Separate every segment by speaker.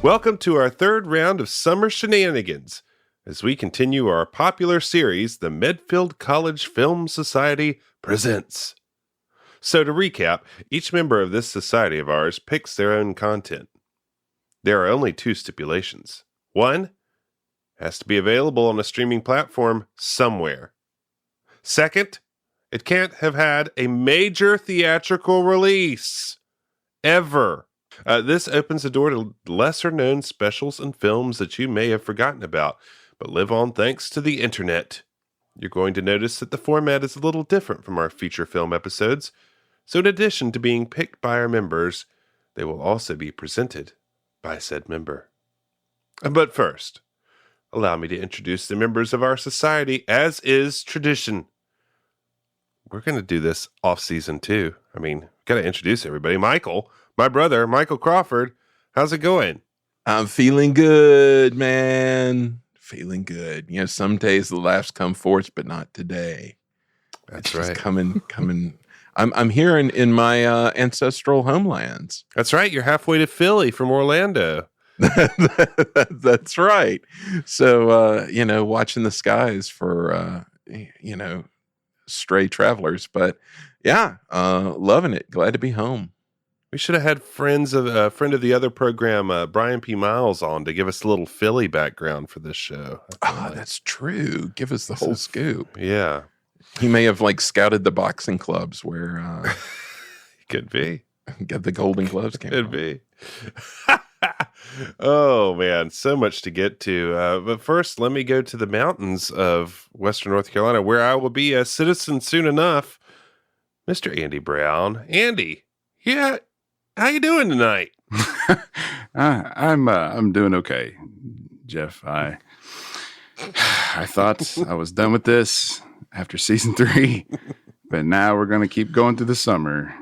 Speaker 1: Welcome to our third round of summer shenanigans as we continue our popular series, the Medfield College Film Society presents. So to recap, each member of this society of ours picks their own content. There are only two stipulations. One, it has to be available on a streaming platform somewhere. Second, it can't have had a major theatrical release. Ever. This opens the door to lesser-known specials and films that you may have forgotten about, but live on thanks to the internet. You're going to notice that the format is a little different from our feature film episodes, so in addition to being picked by our members, they will also be presented by said member. But first, allow me to introduce the members of our society as is tradition. We're going to do this off-season too. Got to introduce everybody. Michael, my brother, Michael Crawford. How's it going?
Speaker 2: I'm feeling good, man. Feeling good. You know, some days the laughs come forth, but not today.
Speaker 1: That's
Speaker 2: it's
Speaker 1: right.
Speaker 2: Coming. I'm here in my ancestral homelands.
Speaker 1: That's right. You're halfway to Philly from Orlando.
Speaker 2: That's right. So, watching the skies for, stray travelers. But yeah, loving it. Glad to be home.
Speaker 1: We should have had friend of the other program, Brian P. Miles, on to give us a little Philly background for this show.
Speaker 2: That's true. Give us the whole scoop.
Speaker 1: Yeah.
Speaker 2: He may have scouted the boxing clubs where
Speaker 1: could be.
Speaker 2: Got the golden gloves came
Speaker 1: Could be. Oh, man. So much to get to. But first, let me go to the mountains of Western North Carolina, where I will be a citizen soon enough. Mr. Andy Brown. Andy, yeah, how you doing tonight?
Speaker 3: I'm doing okay, Jeff. I thought I was done with this after season 3, but now we're going to keep going through the summer,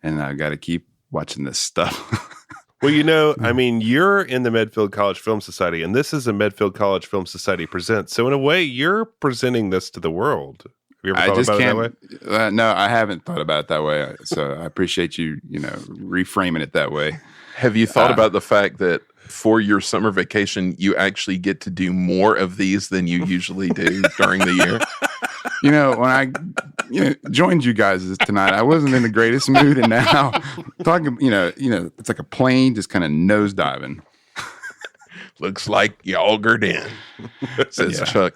Speaker 3: and I got to keep watching this stuff.
Speaker 1: Well, you're in the Medfield College Film Society, and this is a Medfield College Film Society Presents. So in a way, you're presenting this to the world. Have you ever thought about it that way?
Speaker 3: No, I haven't thought about it that way. So I appreciate you, reframing it that way.
Speaker 2: Have you thought about the fact that for your summer vacation, you actually get to do more of these than you usually do during the year?
Speaker 3: When I joined you guys tonight, I wasn't in the greatest mood, and now talking, it's like a plane just kind of nosediving.
Speaker 2: Looks like you augured in, says Chuck.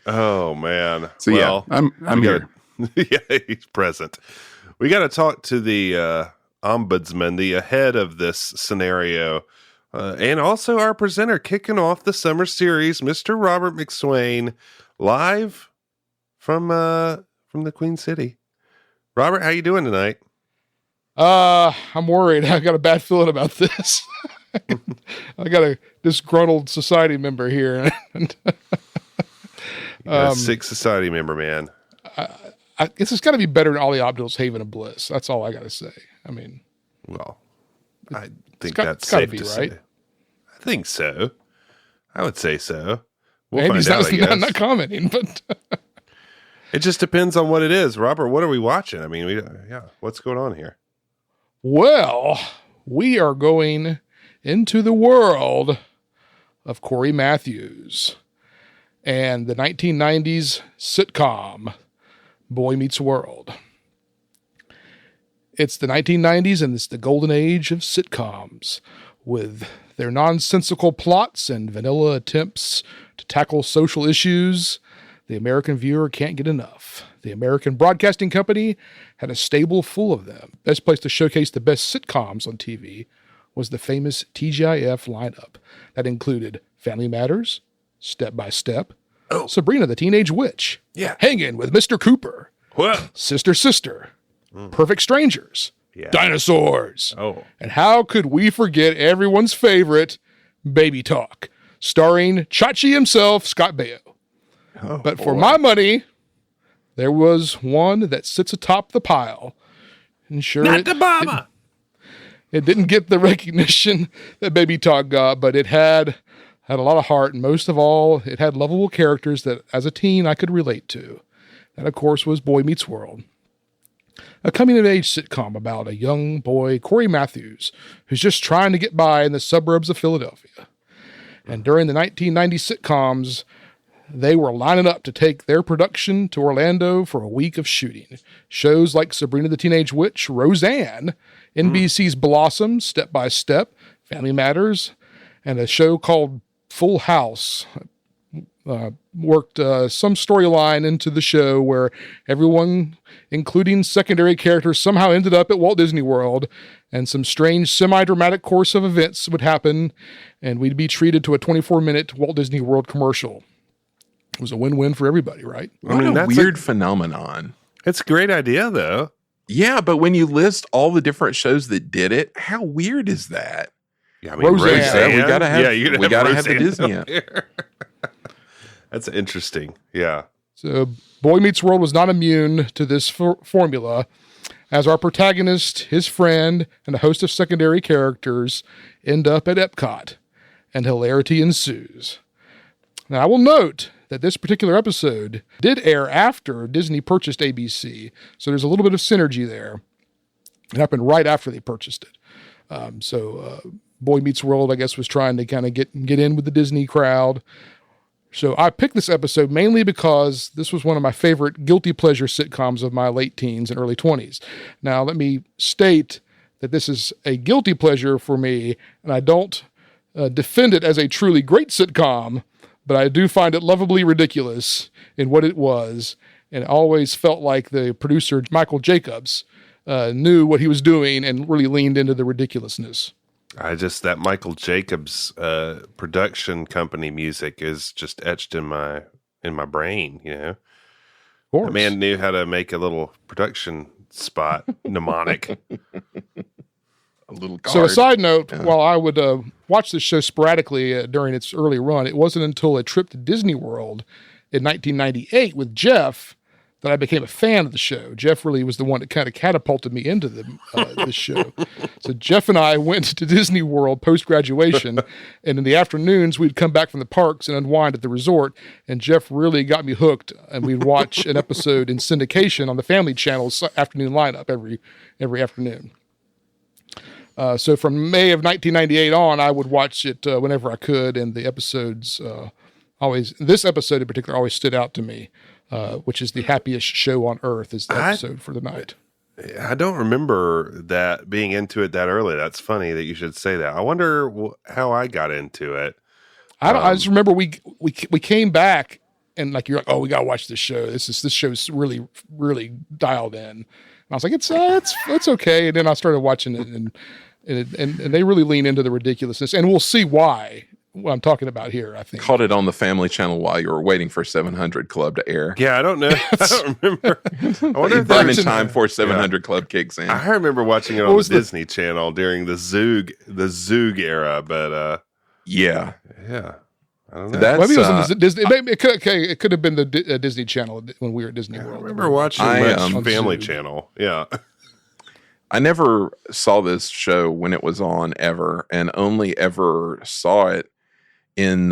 Speaker 1: Oh man!
Speaker 3: So well, yeah, I'm here.
Speaker 1: Yeah, he's present. We got to talk to the ombudsman, the head of this scenario, and also our presenter kicking off the summer series, Mr. Robert McSwain, live from the Queen City. Robert, how you doing tonight?
Speaker 4: I'm worried. I got a bad feeling about this. I got a disgruntled society member here.
Speaker 1: A sick society member, man.
Speaker 4: I guess it's got to be better than Ollie Abdul's Haven of Bliss. That's all I got to say.
Speaker 1: Well, I think that's safe to say. I think so. I would say so. We'll
Speaker 4: Maybe
Speaker 1: find out, I guess.
Speaker 4: not commenting, but
Speaker 1: it just depends on what it is. Robert, what are we watching? What's going on here?
Speaker 4: Well, we are going into the world of Corey Matthews and the 1990s sitcom Boy Meets World. It's the 1990s, and it's the golden age of sitcoms, with their nonsensical plots and vanilla attempts to tackle social issues. The American viewer can't get enough. The American Broadcasting Company had a stable full of them. Best place to showcase the best sitcoms on TV was the famous TGIF lineup that included Family Matters, Step by Step, Sabrina the Teenage Witch, Hangin' with Mr. Cooper, Sister, Perfect Strangers, Dinosaurs, and how could we forget everyone's favorite, Baby Talk, starring Chachi himself, Scott Baio. But for my money, there was one that sits atop the pile. And sure, it didn't get the recognition that Baby Talk got, but it had a lot of heart, and most of all, it had lovable characters that, as a teen, I could relate to. That, of course, was Boy Meets World. A coming-of-age sitcom about a young boy, Corey Matthews, who's just trying to get by in the suburbs of Philadelphia. And during the 1990 sitcoms, they were lining up to take their production to Orlando for a week of shooting. Shows like Sabrina the Teenage Witch, Roseanne, NBC's Blossom, Step by Step, Family Matters, and a show called Full House worked some storyline into the show where everyone, including secondary characters, somehow ended up at Walt Disney World, and some strange semi-dramatic course of events would happen, and we'd be treated to a 24-minute Walt Disney World commercial. It was a win-win for everybody, right?
Speaker 2: What a weird phenomenon.
Speaker 1: It's a great idea, though.
Speaker 2: Yeah, but when you list all the different shows that did it, how weird is that?
Speaker 1: Yeah, I
Speaker 4: Roseanne.
Speaker 2: We gotta have.
Speaker 1: you
Speaker 2: we gotta have the
Speaker 1: Roseanne
Speaker 2: Disney.
Speaker 1: up here. That's interesting. Yeah.
Speaker 4: So Boy Meets World was not immune to this formula, as our protagonist, his friend, and a host of secondary characters end up at Epcot, and hilarity ensues. Now, I will note that this particular episode did air after Disney purchased ABC, so there's a little bit of synergy there. It happened right after they purchased it. Boy Meets World, I guess, was trying to kind of get in with the Disney crowd. So I picked this episode mainly because this was one of my favorite guilty pleasure sitcoms of my late teens and early 20s. Now, let me state that this is a guilty pleasure for me, and I don't defend it as a truly great sitcom, but I do find it lovably ridiculous in what it was, and always felt like the producer, Michael Jacobs, knew what he was doing and really leaned into the ridiculousness.
Speaker 1: That Michael Jacobs production company music is just etched in my brain, you know.
Speaker 4: Of course.
Speaker 1: The man knew how to make a little production spot mnemonic.
Speaker 2: A little card.
Speaker 4: So a side note, while I would watch this show sporadically during its early run, it wasn't until a trip to Disney World in 1998 with Jeff that I became a fan of the show. Jeff really was the one that kind of catapulted me into this show. So Jeff and I went to Disney World post-graduation, and in the afternoons, we'd come back from the parks and unwind at the resort, and Jeff really got me hooked, and we'd watch an episode in syndication on the Family Channel's afternoon lineup every afternoon. So from May of 1998 on, I would watch it whenever I could, and the episodes this episode in particular always stood out to me. Which is the Happiest Show on Earth is the episode for the night.
Speaker 1: I don't remember that being into it that early. That's funny that you should say that. I wonder how I got into it.
Speaker 4: I just remember we came back and like you're like, oh, we gotta watch this show. This show's really really dialed in. And I was like, it's okay. And then I started watching it and they really lean into the ridiculousness, and we'll see why. What I'm talking about here, I think.
Speaker 2: Caught it on the Family Channel while you were waiting for 700 Club to air.
Speaker 1: Yeah, I don't know. I don't remember. I wonder if
Speaker 2: I'm in
Speaker 1: that's
Speaker 2: time for 700 Club kicks in.
Speaker 1: I remember watching it on the Disney Channel during the Zoog era, but
Speaker 2: yeah.
Speaker 1: I don't know.
Speaker 4: Maybe it was on the Disney. It could have been the Disney Channel when we were at Disney World.
Speaker 1: I remember watching much Family Channel. Yeah.
Speaker 2: I never saw this show when it was on ever, and only ever saw it in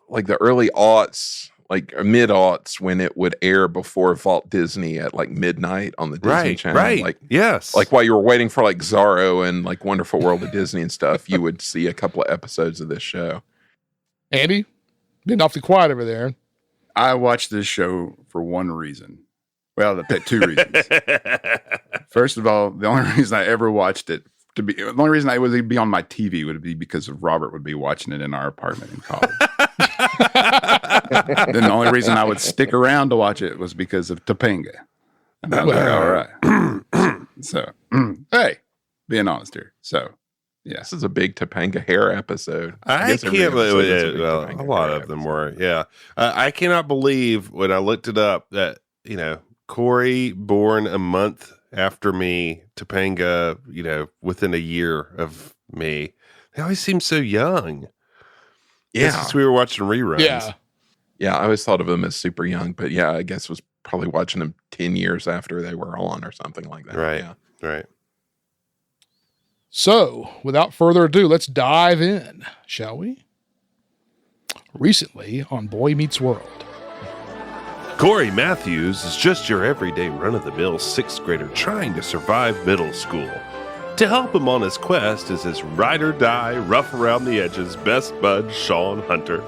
Speaker 2: like the early aughts, like mid aughts, when it would air before Walt Disney at like midnight on the Disney Channel.
Speaker 1: Right.
Speaker 2: Like,
Speaker 1: yes.
Speaker 2: Like while you were waiting for like Zorro and like Wonderful World of Disney and stuff, you would see a couple of episodes of this show.
Speaker 4: Andy, been awfully quiet over there.
Speaker 3: I watched this show for one reason. Well, two reasons. First of all, the only reason I ever watched it the only reason I would be on my TV would be because of Robert would be watching it in our apartment in college. Then the only reason I would stick around to watch it was because of Topanga. And I was like, all right. So, hey, being honest here. So, yeah.
Speaker 2: This is a big Topanga hair episode.
Speaker 1: I can't believe a lot of them were. Yeah. I cannot believe when I looked it up that, you know, Corey born a month after me, Topanga, you know, within a year of me. They always seem so young.
Speaker 2: Yeah.
Speaker 1: Since we were watching reruns.
Speaker 4: Yeah.
Speaker 2: Yeah, I always thought of them as super young, but yeah, I guess was probably watching them 10 years after they were on or something like that.
Speaker 1: Right.
Speaker 2: Yeah.
Speaker 1: Right.
Speaker 4: So, without further ado, let's dive in, shall we? Recently on Boy Meets World.
Speaker 1: Corey Matthews is just your everyday run-of-the-mill sixth grader trying to survive middle school. To help him on his quest is his ride-or-die, rough-around-the-edges best bud, Sean Hunter.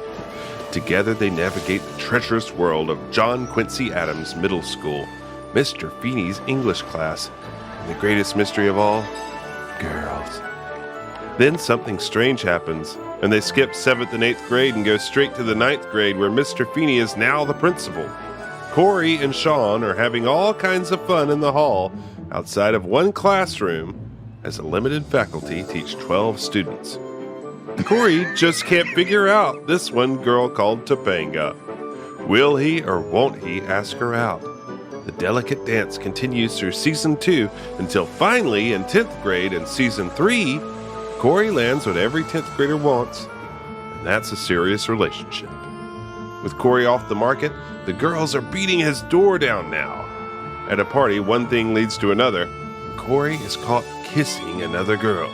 Speaker 1: Together they navigate the treacherous world of John Quincy Adams Middle School, Mr. Feeny's English class, and the greatest mystery of all, girls. Then something strange happens, and they skip 7th and 8th grade and go straight to the 9th grade where Mr. Feeny is now the principal. Corey and Sean are having all kinds of fun in the hall outside of one classroom as a limited faculty teach 12 students. Corey just can't figure out this one girl called Topanga. Will he or won't he ask her out? The delicate dance continues through Season 2 until finally in 10th grade in Season 3, Corey lands what every 10th grader wants, and that's a serious relationship. With Corey off the market, the girls are beating his door down now. At a party, one thing leads to another, and Corey is caught kissing another girl.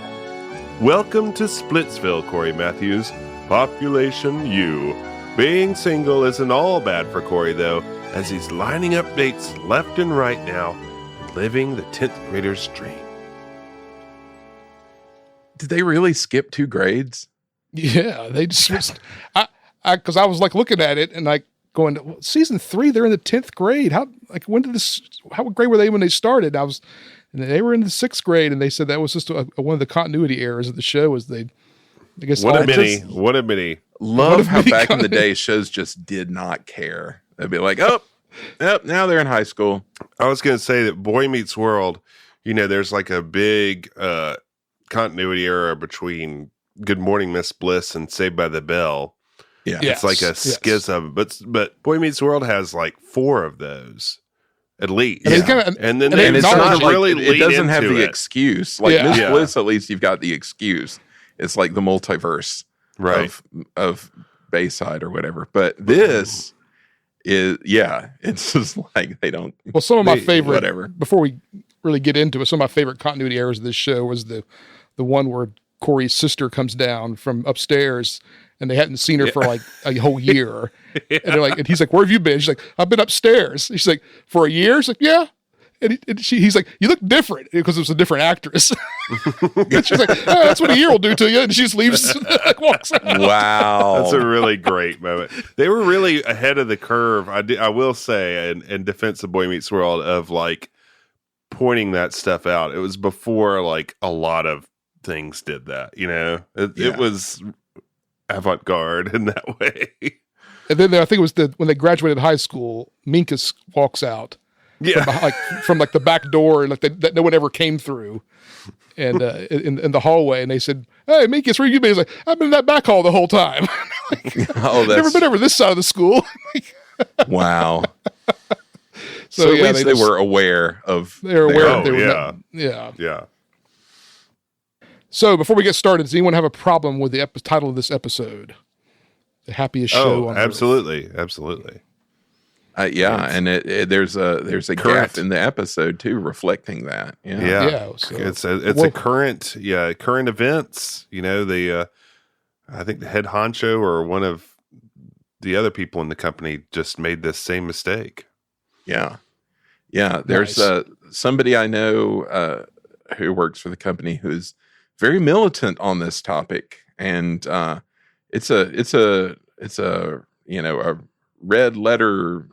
Speaker 1: Welcome to Splitsville, Corey Matthews. Population U. Being single isn't all bad for Corey, though, as he's lining up dates left and right now, and living the 10th grader's dream.
Speaker 2: Did they really skip 2 grades?
Speaker 4: Yeah, they just because I was like looking at it and like going, well, Season 3, they're in the 10th grade. How grade were they when they started? And they were in the 6th grade, and they said that was just one of the continuity errors of the show. Was they? I guess
Speaker 1: What a mini!
Speaker 2: Love how back in the day shows just did not care. They'd be like, oh, yep, now they're in high school.
Speaker 1: I was going to say that Boy Meets World, there's like a big continuity error between Good Morning Miss Bliss and Saved by the Bell.
Speaker 2: Yeah,
Speaker 1: it's like a schism, but Boy Meets World has like 4 of those at least.
Speaker 4: And
Speaker 1: and then
Speaker 2: it's not like,
Speaker 1: really
Speaker 2: it doesn't have the
Speaker 1: it.
Speaker 2: excuse. Like Miss Bliss, at least you've got the excuse. It's like the multiverse of Bayside or whatever. But this is, it's just like they don't.
Speaker 4: Well, some of my favorite,
Speaker 2: whatever.
Speaker 4: Before we really get into it, some of my favorite continuity errors of this show was the one where Corey's sister comes down from upstairs and they hadn't seen her for like a whole year. And they're like, and he's like, where have you been? She's like, I've been upstairs. And she's like, for a year? She's like, yeah. And he's like, you look different, because it was a different actress. And she's like, oh, that's what a year will do to you. And she just leaves, like, walks out.
Speaker 2: Wow.
Speaker 1: That's a really great moment. They were really ahead of the curve, I will say, in defense of Boy Meets World, of like pointing that stuff out. It was before like a lot of things did that, it was avant-garde in that way.
Speaker 4: And then I think it was when they graduated high school, Minkus walks out. From the back door, like that no one ever came through, and in the hallway, and they said, "Hey, Minkus, where you been?" He's like, "I've been in that back hall the whole time." Never been over this side of the school.
Speaker 2: Wow. So at least they were aware of.
Speaker 4: They were aware. Yeah. So before we get started, does anyone have a problem with the title of this episode? The Happiest Show on Earth.
Speaker 1: Absolutely.
Speaker 2: And there's a gap in the episode too, reflecting that.
Speaker 1: So it's a current events. I think the head honcho or one of the other people in the company just made this same mistake.
Speaker 2: Yeah. There's somebody I know who works for the company who's very militant on this topic, and it's a a red letter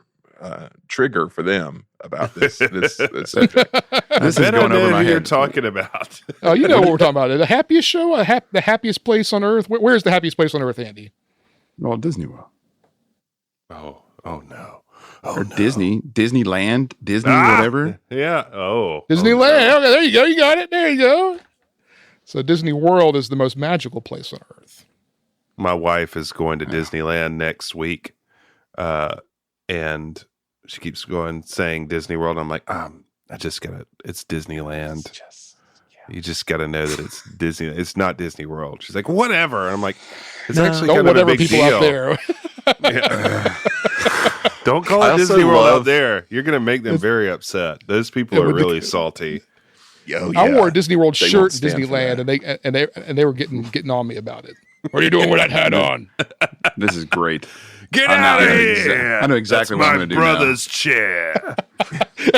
Speaker 2: trigger for them about this subject.
Speaker 1: This is going over my head. You're talking about.
Speaker 4: Oh, you know what we're talking about. The Happiest Show, the happiest place on earth. Where's the happiest place on earth, Andy?
Speaker 3: Well, Disney World.
Speaker 1: Oh no.
Speaker 3: Disneyland, whatever.
Speaker 1: Yeah.
Speaker 4: Disneyland. Okay, there you go. You got it. There you go. So Disney World is the most magical place on earth.
Speaker 1: My wife is going to Disneyland next week. And she keeps saying Disney World. I'm like, it's Disneyland. You just got to know that it's Disney. It's not Disney World. She's like, whatever. And I'm like, it's actually kind of a big
Speaker 4: people
Speaker 1: deal.
Speaker 4: Out there.
Speaker 1: Don't call it Disney World out there. You're going to make them very upset. Those people are really salty.
Speaker 4: I wore a Disney World shirt in Disneyland, and they were getting on me about it. What are you doing with that hat on?
Speaker 3: This is great.
Speaker 1: Get
Speaker 3: I know-
Speaker 1: out of
Speaker 3: I know
Speaker 1: here!
Speaker 3: I know exactly
Speaker 1: That's
Speaker 3: what I'm
Speaker 1: my
Speaker 3: gonna do now.
Speaker 1: brother's chair.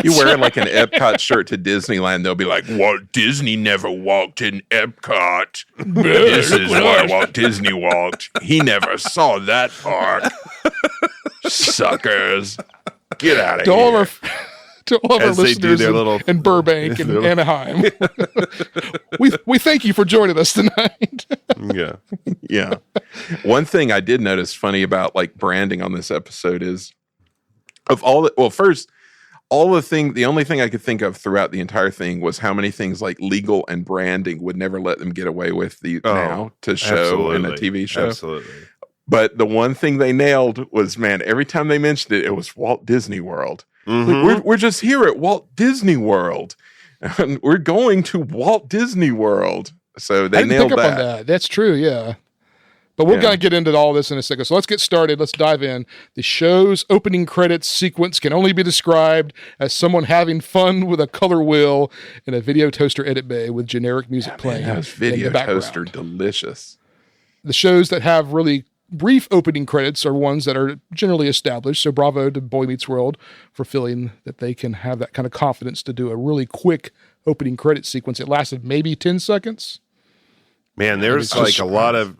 Speaker 2: You wear like an Epcot shirt to Disneyland, they'll be like, Walt Disney never walked in Epcot. This is why Walt Disney walked. He never saw that park. Suckers. Get out of
Speaker 4: To all
Speaker 2: here.
Speaker 4: of our to all of our
Speaker 1: As they do
Speaker 4: listeners
Speaker 1: their
Speaker 4: in,
Speaker 1: little-
Speaker 4: in Burbank and Anaheim, we thank you for joining us tonight.
Speaker 1: Yeah.
Speaker 2: Yeah. One thing I did notice funny about like branding on this episode is of all the, well, first, the only thing I could think of throughout the entire thing was how many things like legal and branding would never let them get away with now to show in a TV show.
Speaker 1: Absolutely.
Speaker 2: But the one thing they nailed was, man, every time they mentioned it, it was Walt Disney World.
Speaker 1: Mhm.
Speaker 2: Like, we're just here at Walt Disney World. And we're going to Walt Disney World. So
Speaker 4: I
Speaker 2: they
Speaker 4: didn't
Speaker 2: nailed
Speaker 4: pick up
Speaker 2: that.
Speaker 4: on that. That's true, yeah. But we're
Speaker 2: Yeah.
Speaker 4: going to get into all this in a second. So let's get started. Let's dive in. The show's opening credits sequence can only be described as someone having fun with a color wheel in a video toaster edit bay with generic music playing.
Speaker 2: That was
Speaker 4: in
Speaker 2: video
Speaker 4: the background.
Speaker 2: toaster delicious.
Speaker 4: The shows that have really brief opening credits are ones that are generally established. So bravo to Boy Meets World for feeling that they can have that kind of confidence to do a really quick opening credit sequence. It lasted maybe 10 seconds.
Speaker 1: Man, there's
Speaker 4: I'm
Speaker 1: like a lot of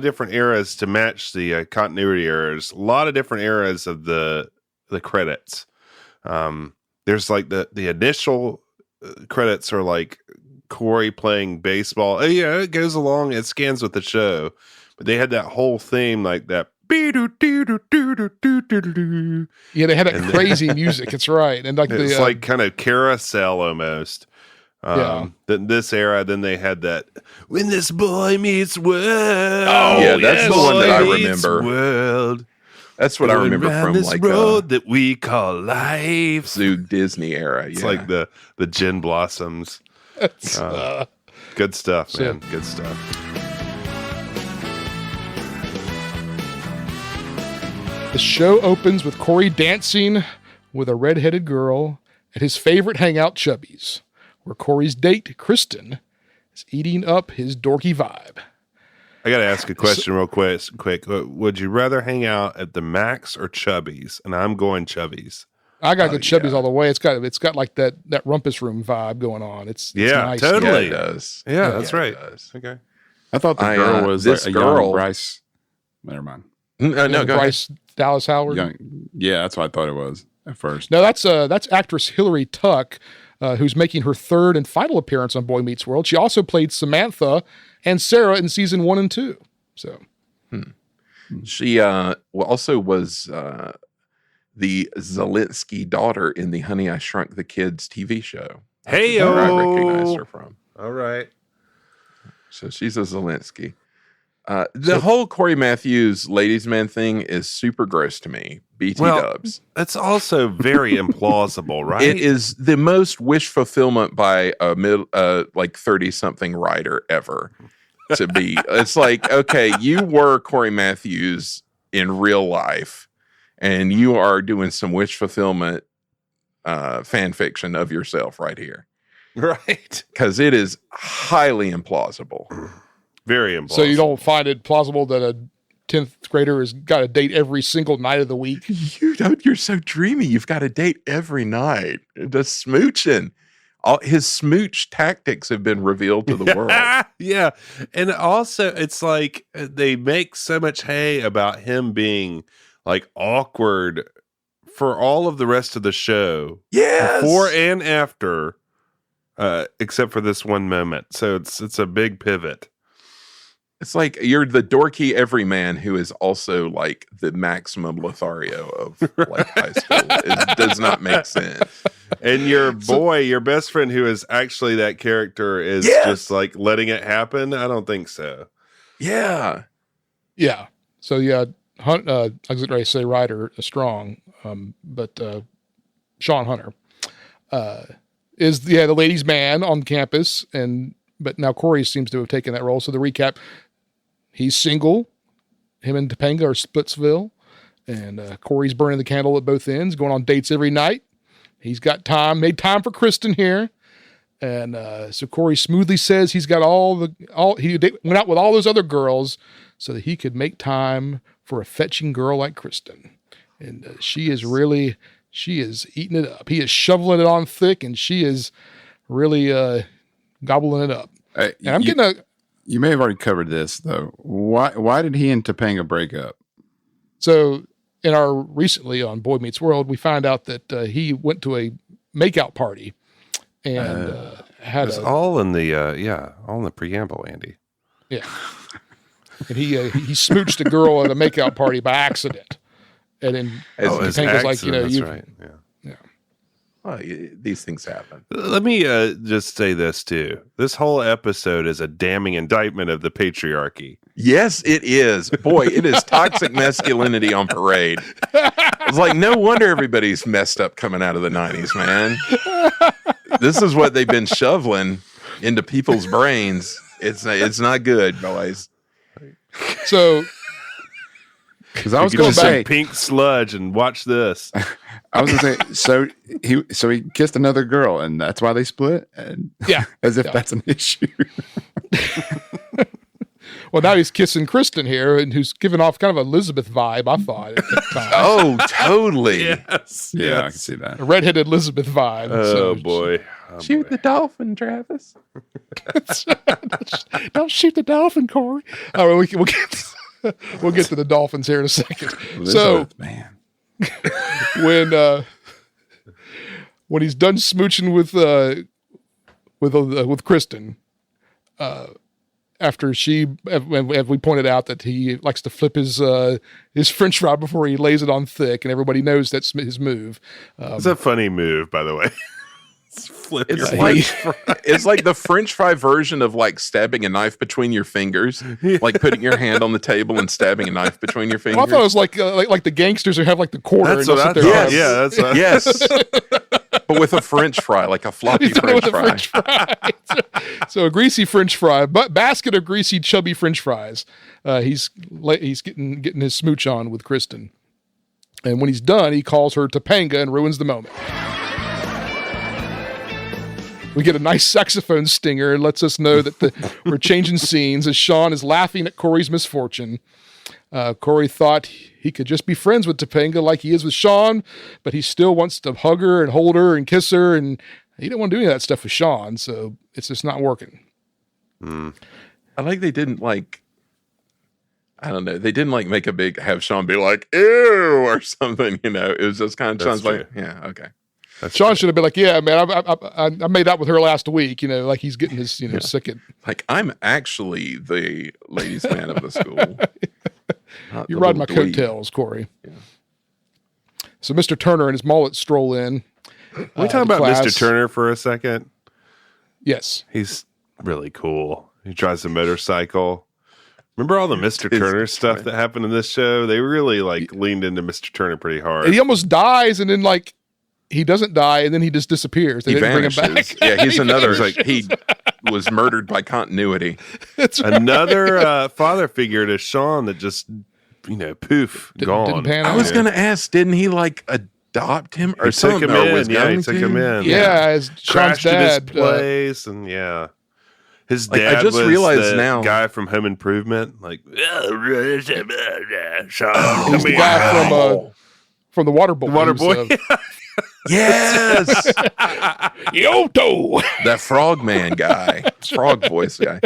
Speaker 1: different eras to match the continuity errors. A lot of different eras of the credits. There's like the initial credits are like Corey playing baseball. Oh, yeah, it goes along. It scans with the show, but they had that whole theme like that.
Speaker 4: Yeah, they had that crazy music. It's right. And like
Speaker 1: It's
Speaker 4: the
Speaker 1: like kind of carousel almost.
Speaker 4: Yeah.
Speaker 1: Then this era, then they had that when this boy meets world.
Speaker 2: Yeah, that's the one that I
Speaker 1: Boy meets
Speaker 2: remember.
Speaker 1: World.
Speaker 2: That's what I
Speaker 1: Going
Speaker 2: remember
Speaker 1: round
Speaker 2: from
Speaker 1: this
Speaker 2: like
Speaker 1: road that we call life.
Speaker 2: Zoog Disney era.
Speaker 1: It's
Speaker 2: Yeah.
Speaker 1: like the gin blossoms.
Speaker 4: it's,
Speaker 1: Good stuff,
Speaker 4: So-
Speaker 1: man. Good stuff.
Speaker 4: the show opens with Corey dancing with a redheaded girl at his favorite hangout, Chubby's, where Corey's date, Kristen, is eating up his dorky vibe.
Speaker 1: I got to ask a question real quick. Would you rather hang out at the Max or Chubby's? And I'm going Chubby's.
Speaker 4: I gotta go Chubby's
Speaker 2: yeah.
Speaker 4: all the way. It's got like that rumpus room vibe going on. It's
Speaker 1: Yeah,
Speaker 4: nice.
Speaker 1: totally.
Speaker 2: Yeah, it does.
Speaker 1: Yeah, that's
Speaker 2: Yeah,
Speaker 1: right.
Speaker 2: it does.
Speaker 1: Okay.
Speaker 3: I thought the
Speaker 2: I,
Speaker 3: girl was
Speaker 2: this
Speaker 3: like a
Speaker 2: girl-
Speaker 3: young Bryce. Never mind.
Speaker 2: No, go ahead.
Speaker 4: Bryce Dallas Howard.
Speaker 3: Young, yeah, that's what I thought it was at first.
Speaker 4: No, that's actress Hilary Tuck, who's making her third and final appearance on Boy Meets World. She also played Samantha and Sarah in season 1 and 2. So
Speaker 2: She also was the Zelensky daughter in the Honey I Shrunk the Kids TV show.
Speaker 1: Hey,
Speaker 2: That's where I recognized her from.
Speaker 1: All right.
Speaker 2: So she's a Zelensky. The whole Corey Matthews ladies' man thing is super gross to me. BT
Speaker 1: Well,
Speaker 2: dubs.
Speaker 1: That's also very implausible, right?
Speaker 2: It is the most wish fulfillment by a like 30-something writer ever to be. It's like, okay, you were Corey Matthews in real life, and you are doing some wish fulfillment fan fiction of yourself right here.
Speaker 1: Right.
Speaker 2: Because it is highly implausible.
Speaker 1: Very implausible.
Speaker 4: So you don't find it plausible that a 10th grader has got a date every single night of the week?
Speaker 2: You're so dreamy. You've got a date every night. Just smooching. All his smooch tactics have been revealed to the world.
Speaker 1: Yeah. And also, it's like they make so much hay about him being like awkward for all of the rest of the show.
Speaker 2: Yes.
Speaker 1: Before and after, except for this one moment. So it's a big pivot.
Speaker 2: It's like you're the dorky everyman who is also like the maximum Lothario of like high school. It does not make sense.
Speaker 1: And your boy, your best friend who is actually that character is
Speaker 2: Yes.
Speaker 1: just like letting it happen. I don't think so.
Speaker 2: Yeah.
Speaker 4: Yeah. So yeah, I was going to say Ryder Strong, but Sean Hunter is the ladies' man on campus, but now Corey seems to have taken that role. So the recap: he's single. Him and Topanga are Splitsville, and Corey's burning the candle at both ends, going on dates every night. He's got made time for Kristen here. And so Corey smoothly says he's got he went out with all those other girls so that he could make time for a fetching girl like Kristen. And she is eating it up. He is shoveling it on thick, and she is really gobbling it up. And I'm
Speaker 3: You may have already covered this, though. Why did he and Topanga break up?
Speaker 4: So recently on Boy Meets World, we find out that he went to a makeout party and had
Speaker 1: all in the preamble, Andy.
Speaker 4: Yeah. And he smooched a girl at a makeout party by accident. And then Topanga's like,
Speaker 1: that's right. Yeah.
Speaker 2: Well, these things happen.
Speaker 1: Let me just say this too. This whole episode is a damning indictment of the patriarchy.
Speaker 2: Yes, it is. Boy, it is toxic masculinity on parade. It's like, no wonder everybody's messed up coming out of the 90s, man. This is what they've been shoveling into people's brains. It's not good, boys.
Speaker 4: So,
Speaker 3: because I was going to say
Speaker 1: pink sludge and watch this.
Speaker 3: I was going to say, so he kissed another girl, and that's why they split. And as if that's an issue.
Speaker 4: Well, now he's kissing Kristen here, and who's giving off kind of Elizabeth vibe, I thought, at that time.
Speaker 2: Oh, totally.
Speaker 1: Yes.
Speaker 3: Yeah, I can see that.
Speaker 4: A redheaded Elizabeth vibe.
Speaker 1: Oh, boy.
Speaker 2: Shoot the dolphin, Travis.
Speaker 4: Don't shoot the dolphin, Corey. All right, we'll get to the dolphins here in a second.
Speaker 3: Elizabeth, man.
Speaker 4: When he's done smooching with Kristen, after as we pointed out that he likes to flip his French fry before he lays it on thick, and everybody knows that's his move.
Speaker 1: It's a funny move, by the way. Flip
Speaker 2: It's
Speaker 1: your
Speaker 2: it's like the French fry version of like stabbing a knife between your fingers, like putting your hand on the table and stabbing a knife between your fingers.
Speaker 4: Well, I thought it was like the gangsters who have like the quarter.
Speaker 1: That's
Speaker 4: and
Speaker 1: what
Speaker 4: they'll
Speaker 1: I
Speaker 4: sit there.
Speaker 1: thought.
Speaker 2: Yes. But with a French fry, like a floppy
Speaker 4: He's done it
Speaker 2: French
Speaker 4: with a
Speaker 2: fry.
Speaker 4: French fry. So a greasy French fry, but basket of greasy, chubby French fries. He's getting his smooch on with Kristen, and when he's done, he calls her Topanga and ruins the moment. We get a nice saxophone stinger and lets us know that we're changing scenes as Sean is laughing at Corey's misfortune. Corey thought he could just be friends with Topanga like he is with Sean, but he still wants to hug her and hold her and kiss her, and he didn't want to do any of that stuff with Sean, so it's just not working.
Speaker 2: I like they didn't like, I don't know, they didn't like make a big, have Sean be like, ew, or something, you know. It was just kind of, Sean's like, yeah, okay.
Speaker 4: Sean should have been like, yeah, man, I made out with her last week, you know, like he's getting his, sick at.
Speaker 2: Like, I'm actually the ladies' man of the school.
Speaker 4: You ride my coattails, Corey. Yeah. So Mr. Turner and his mullet stroll in.
Speaker 1: Can we talk about
Speaker 4: class.
Speaker 1: Mr. Turner for a second?
Speaker 4: Yes.
Speaker 1: He's really cool. He drives a motorcycle. Remember all the Mr. Turner stuff that happened in this show? They really leaned into Mr. Turner pretty hard.
Speaker 4: And he almost dies, and then he doesn't die, and then he just disappears. They didn't bring him back.
Speaker 2: Yeah, he's another. He was murdered by continuity.
Speaker 4: That's right.
Speaker 1: Another father figure to Sean that just, poof, gone.
Speaker 4: Didn't pan out.
Speaker 2: I was going to ask, didn't he adopt him or something?
Speaker 1: Took him in.
Speaker 4: Yeah, as Sean's
Speaker 1: crashed at
Speaker 4: dad.
Speaker 1: his place, and his dad
Speaker 2: I just
Speaker 1: was
Speaker 2: realized
Speaker 1: the
Speaker 2: now.
Speaker 1: guy from Home Improvement. Sean,
Speaker 4: He's the guy from the Water Boy.
Speaker 1: Water Boy.
Speaker 2: Yes,
Speaker 4: Yoto.
Speaker 2: that frogman guy, frog voice guy.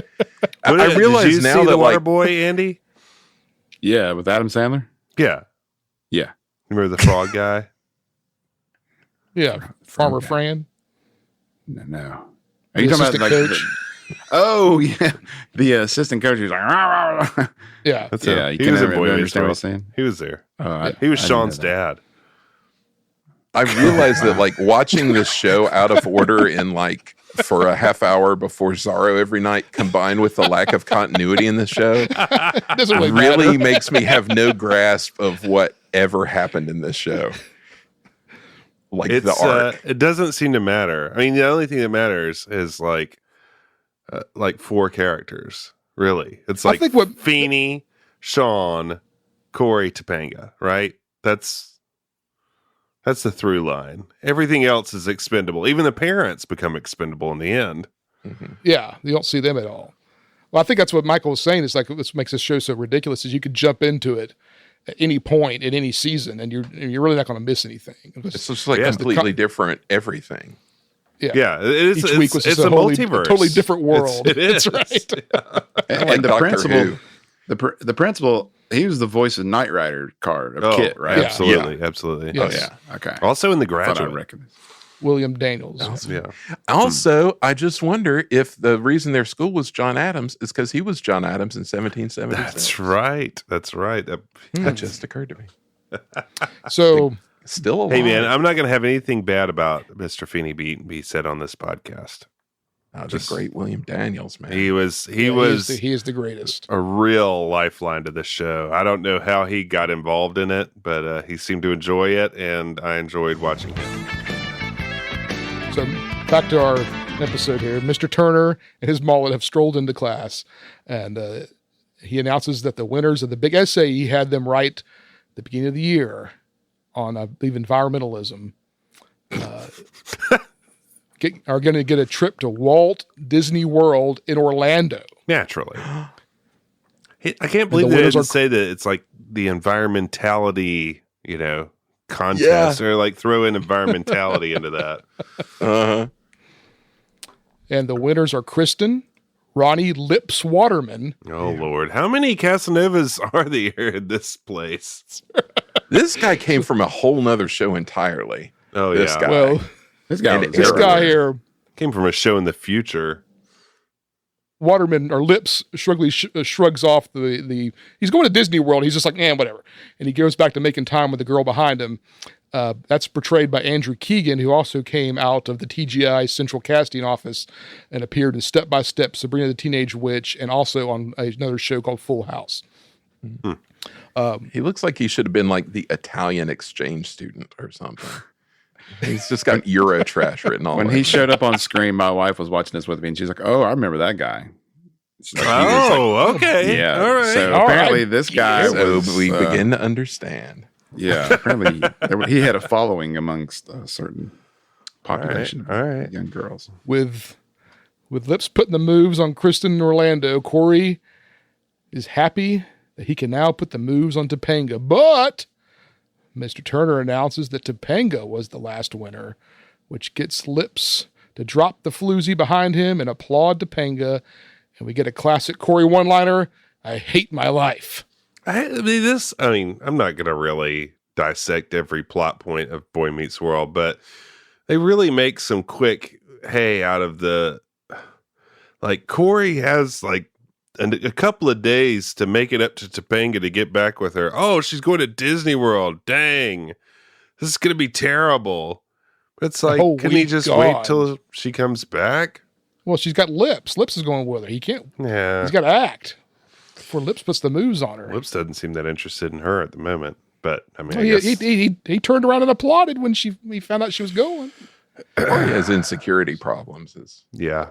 Speaker 1: I
Speaker 2: I realize
Speaker 1: did you
Speaker 2: now
Speaker 1: see
Speaker 2: that
Speaker 1: the Water Boy, Andy?
Speaker 3: Yeah, with Adam Sandler.
Speaker 1: Yeah.
Speaker 3: Yeah.
Speaker 1: Remember the frog guy?
Speaker 4: Yeah, Farmer Fran.
Speaker 3: No. Are you talking about
Speaker 4: coach?
Speaker 3: Oh yeah, the assistant coach was like, rah, rah, rah.
Speaker 4: Yeah,
Speaker 1: That's
Speaker 3: yeah.
Speaker 1: him.
Speaker 3: You
Speaker 1: He
Speaker 3: can
Speaker 1: was in
Speaker 3: never
Speaker 1: Boy Meets
Speaker 3: understand what
Speaker 1: World.
Speaker 3: he's saying.
Speaker 1: He was there.
Speaker 3: Oh,
Speaker 1: He was
Speaker 3: I didn't
Speaker 1: Sean's
Speaker 3: know that.
Speaker 1: dad.
Speaker 2: I realized that watching this show out of order in for a half hour before Zorro every night, combined with the lack of continuity in the show,
Speaker 4: doesn't really
Speaker 2: really
Speaker 4: matter.
Speaker 2: makes me have no grasp of what ever happened in this show. The arc.
Speaker 1: It doesn't seem to matter. I mean, the only thing that matters is four characters. Really, it's
Speaker 4: I think what
Speaker 1: Feeny, Sean, Corey, Topanga. Right? That's the through line. Everything else is expendable. Even the parents become expendable in the end.
Speaker 2: Mm-hmm.
Speaker 4: Yeah, you don't see them at all. Well, I think that's what Michael was saying. Is this makes this show so ridiculous is you could jump into it at any point in any season, and you're really not going to miss anything.
Speaker 2: It's just like completely different everything.
Speaker 1: Yeah, it is.
Speaker 4: Each week was
Speaker 1: it's
Speaker 4: just
Speaker 1: a multiverse,
Speaker 4: totally different world.
Speaker 1: It is.
Speaker 4: That's right.
Speaker 3: And the
Speaker 2: Doctor
Speaker 3: principal,
Speaker 2: Who.
Speaker 3: the principal, he was the voice of Knight Rider card of Kit, right?
Speaker 1: Absolutely, absolutely.
Speaker 4: Yes.
Speaker 3: Oh yeah. Okay.
Speaker 1: Also in The
Speaker 3: Thought I
Speaker 1: Graduate.
Speaker 3: recognized.
Speaker 4: William Daniels.
Speaker 1: Yeah.
Speaker 2: Also, I just wonder if the reason their school was John Adams is because he was John Adams in 1776.
Speaker 1: That's right. That's right.
Speaker 2: That just occurred to me.
Speaker 4: So,
Speaker 2: Still alive.
Speaker 1: Hey, man, I'm not going to have anything bad about Mr. Feeny be said on this podcast.
Speaker 2: Just great William Daniels, man.
Speaker 1: He was
Speaker 4: he is the greatest.
Speaker 1: a real lifeline to the show. I don't know how he got involved in it, but he seemed to enjoy it, and I enjoyed watching him.
Speaker 4: So back to our episode here. Mr. Turner and his mullet have strolled into class, and he announces that the winners of the big essay he had them write at the beginning of the year on, I believe, environmentalism, are going to get a trip to Walt Disney World in Orlando.
Speaker 1: Naturally. I can't believe they didn't say that it's like the environmentality, contest, or like throw in environmentality into that.
Speaker 2: Uh-huh.
Speaker 4: And the winners are Kristen, Ronnie Lips Waterman.
Speaker 1: Oh, Lord. How many Casanovas are there in this place?
Speaker 2: This guy came from a whole nother show entirely.
Speaker 1: Oh,
Speaker 2: This
Speaker 1: yeah.
Speaker 2: guy.
Speaker 4: Well,
Speaker 3: This guy,
Speaker 2: And
Speaker 3: was
Speaker 4: this
Speaker 3: everywhere.
Speaker 4: guy here,
Speaker 1: Came from a show in the future.
Speaker 4: Waterman, or Lips, shrugs off the. He's going to Disney World. He's just like, whatever. And he goes back to making time with the girl behind him. That's portrayed by Andrew Keegan, who also came out of the TGI Central Casting Office and appeared in Step by Step, Sabrina the Teenage Witch, and also on another show called Full House.
Speaker 2: He looks like he should have been like the Italian exchange student or something. He's just got Euro trash written all
Speaker 3: When
Speaker 2: over
Speaker 3: he
Speaker 2: him.
Speaker 3: showed up on screen, my wife was watching this with me, and she's like, "Oh, I remember that guy." She's like,
Speaker 1: Okay.
Speaker 3: yeah.
Speaker 1: All right.
Speaker 3: So
Speaker 4: All
Speaker 3: apparently,
Speaker 4: right.
Speaker 3: this guy
Speaker 2: So
Speaker 3: was.
Speaker 2: we begin to understand.
Speaker 3: Yeah, apparently he had a following amongst a certain population
Speaker 1: All right.
Speaker 3: of young girls.
Speaker 4: With Lips putting the moves on Kristen and Orlando, Corey is happy that he can now put the moves on Topanga. But Mr. Turner announces that Topanga was the last winner, which gets Lips to drop the floozy behind him and applaud Topanga. And we get a classic Corey one-liner, "I hate my life."
Speaker 1: I'm not going to really dissect every plot point of Boy Meets World, but they really make some quick hay out of the, like, Corey has like a couple of days to make it up to Topanga to get back with her. Oh, she's going to Disney World. Dang. This is going to be terrible. But it's like,
Speaker 4: Oh,
Speaker 1: couldn't he just
Speaker 4: God.
Speaker 1: wait till she comes back?
Speaker 4: Well, she's got Lips. Lips is going with her. He can't.
Speaker 1: Yeah.
Speaker 4: He's got to act before Lips puts the moves on her.
Speaker 1: Lips doesn't seem that interested in her at the moment. But, I mean,
Speaker 4: Well,
Speaker 1: I guess...
Speaker 4: he turned around and applauded when he found out she was going.
Speaker 2: Corey has insecurity problems.
Speaker 1: Yeah.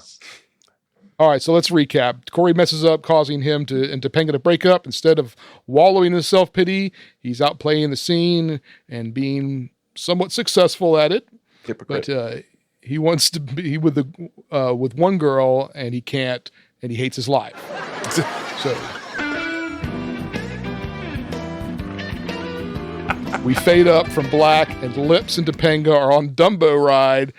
Speaker 4: All right, so let's recap. Corey messes up, causing him and Topanga to break up. Instead of wallowing in self-pity, he's out playing the scene and being somewhat successful at it.
Speaker 2: Hypocrite.
Speaker 4: But he wants to be with one girl, and he can't, and he hates his life. So we fade up from black, and Lips and Topanga are on Dumbo ride,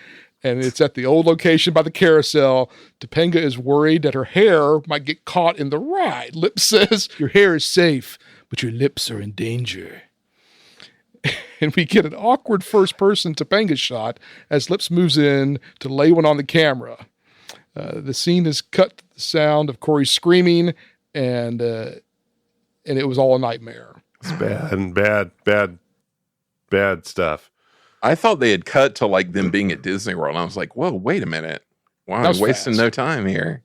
Speaker 4: and it's at the old location by the carousel. Topanga is worried that her hair might get caught in the ride. Lips says, "Your hair is safe, but your lips are in danger." And we get an awkward first-person Topanga shot as Lips moves in to lay one on the camera. The scene is cut to the sound of Corey screaming, and it was all a nightmare.
Speaker 1: It's bad stuff.
Speaker 2: I thought they had cut to like them being at Disney World. And I was like, whoa, wait a minute. Wow,
Speaker 4: That was
Speaker 2: I'm wasting
Speaker 4: fast.
Speaker 2: no time here.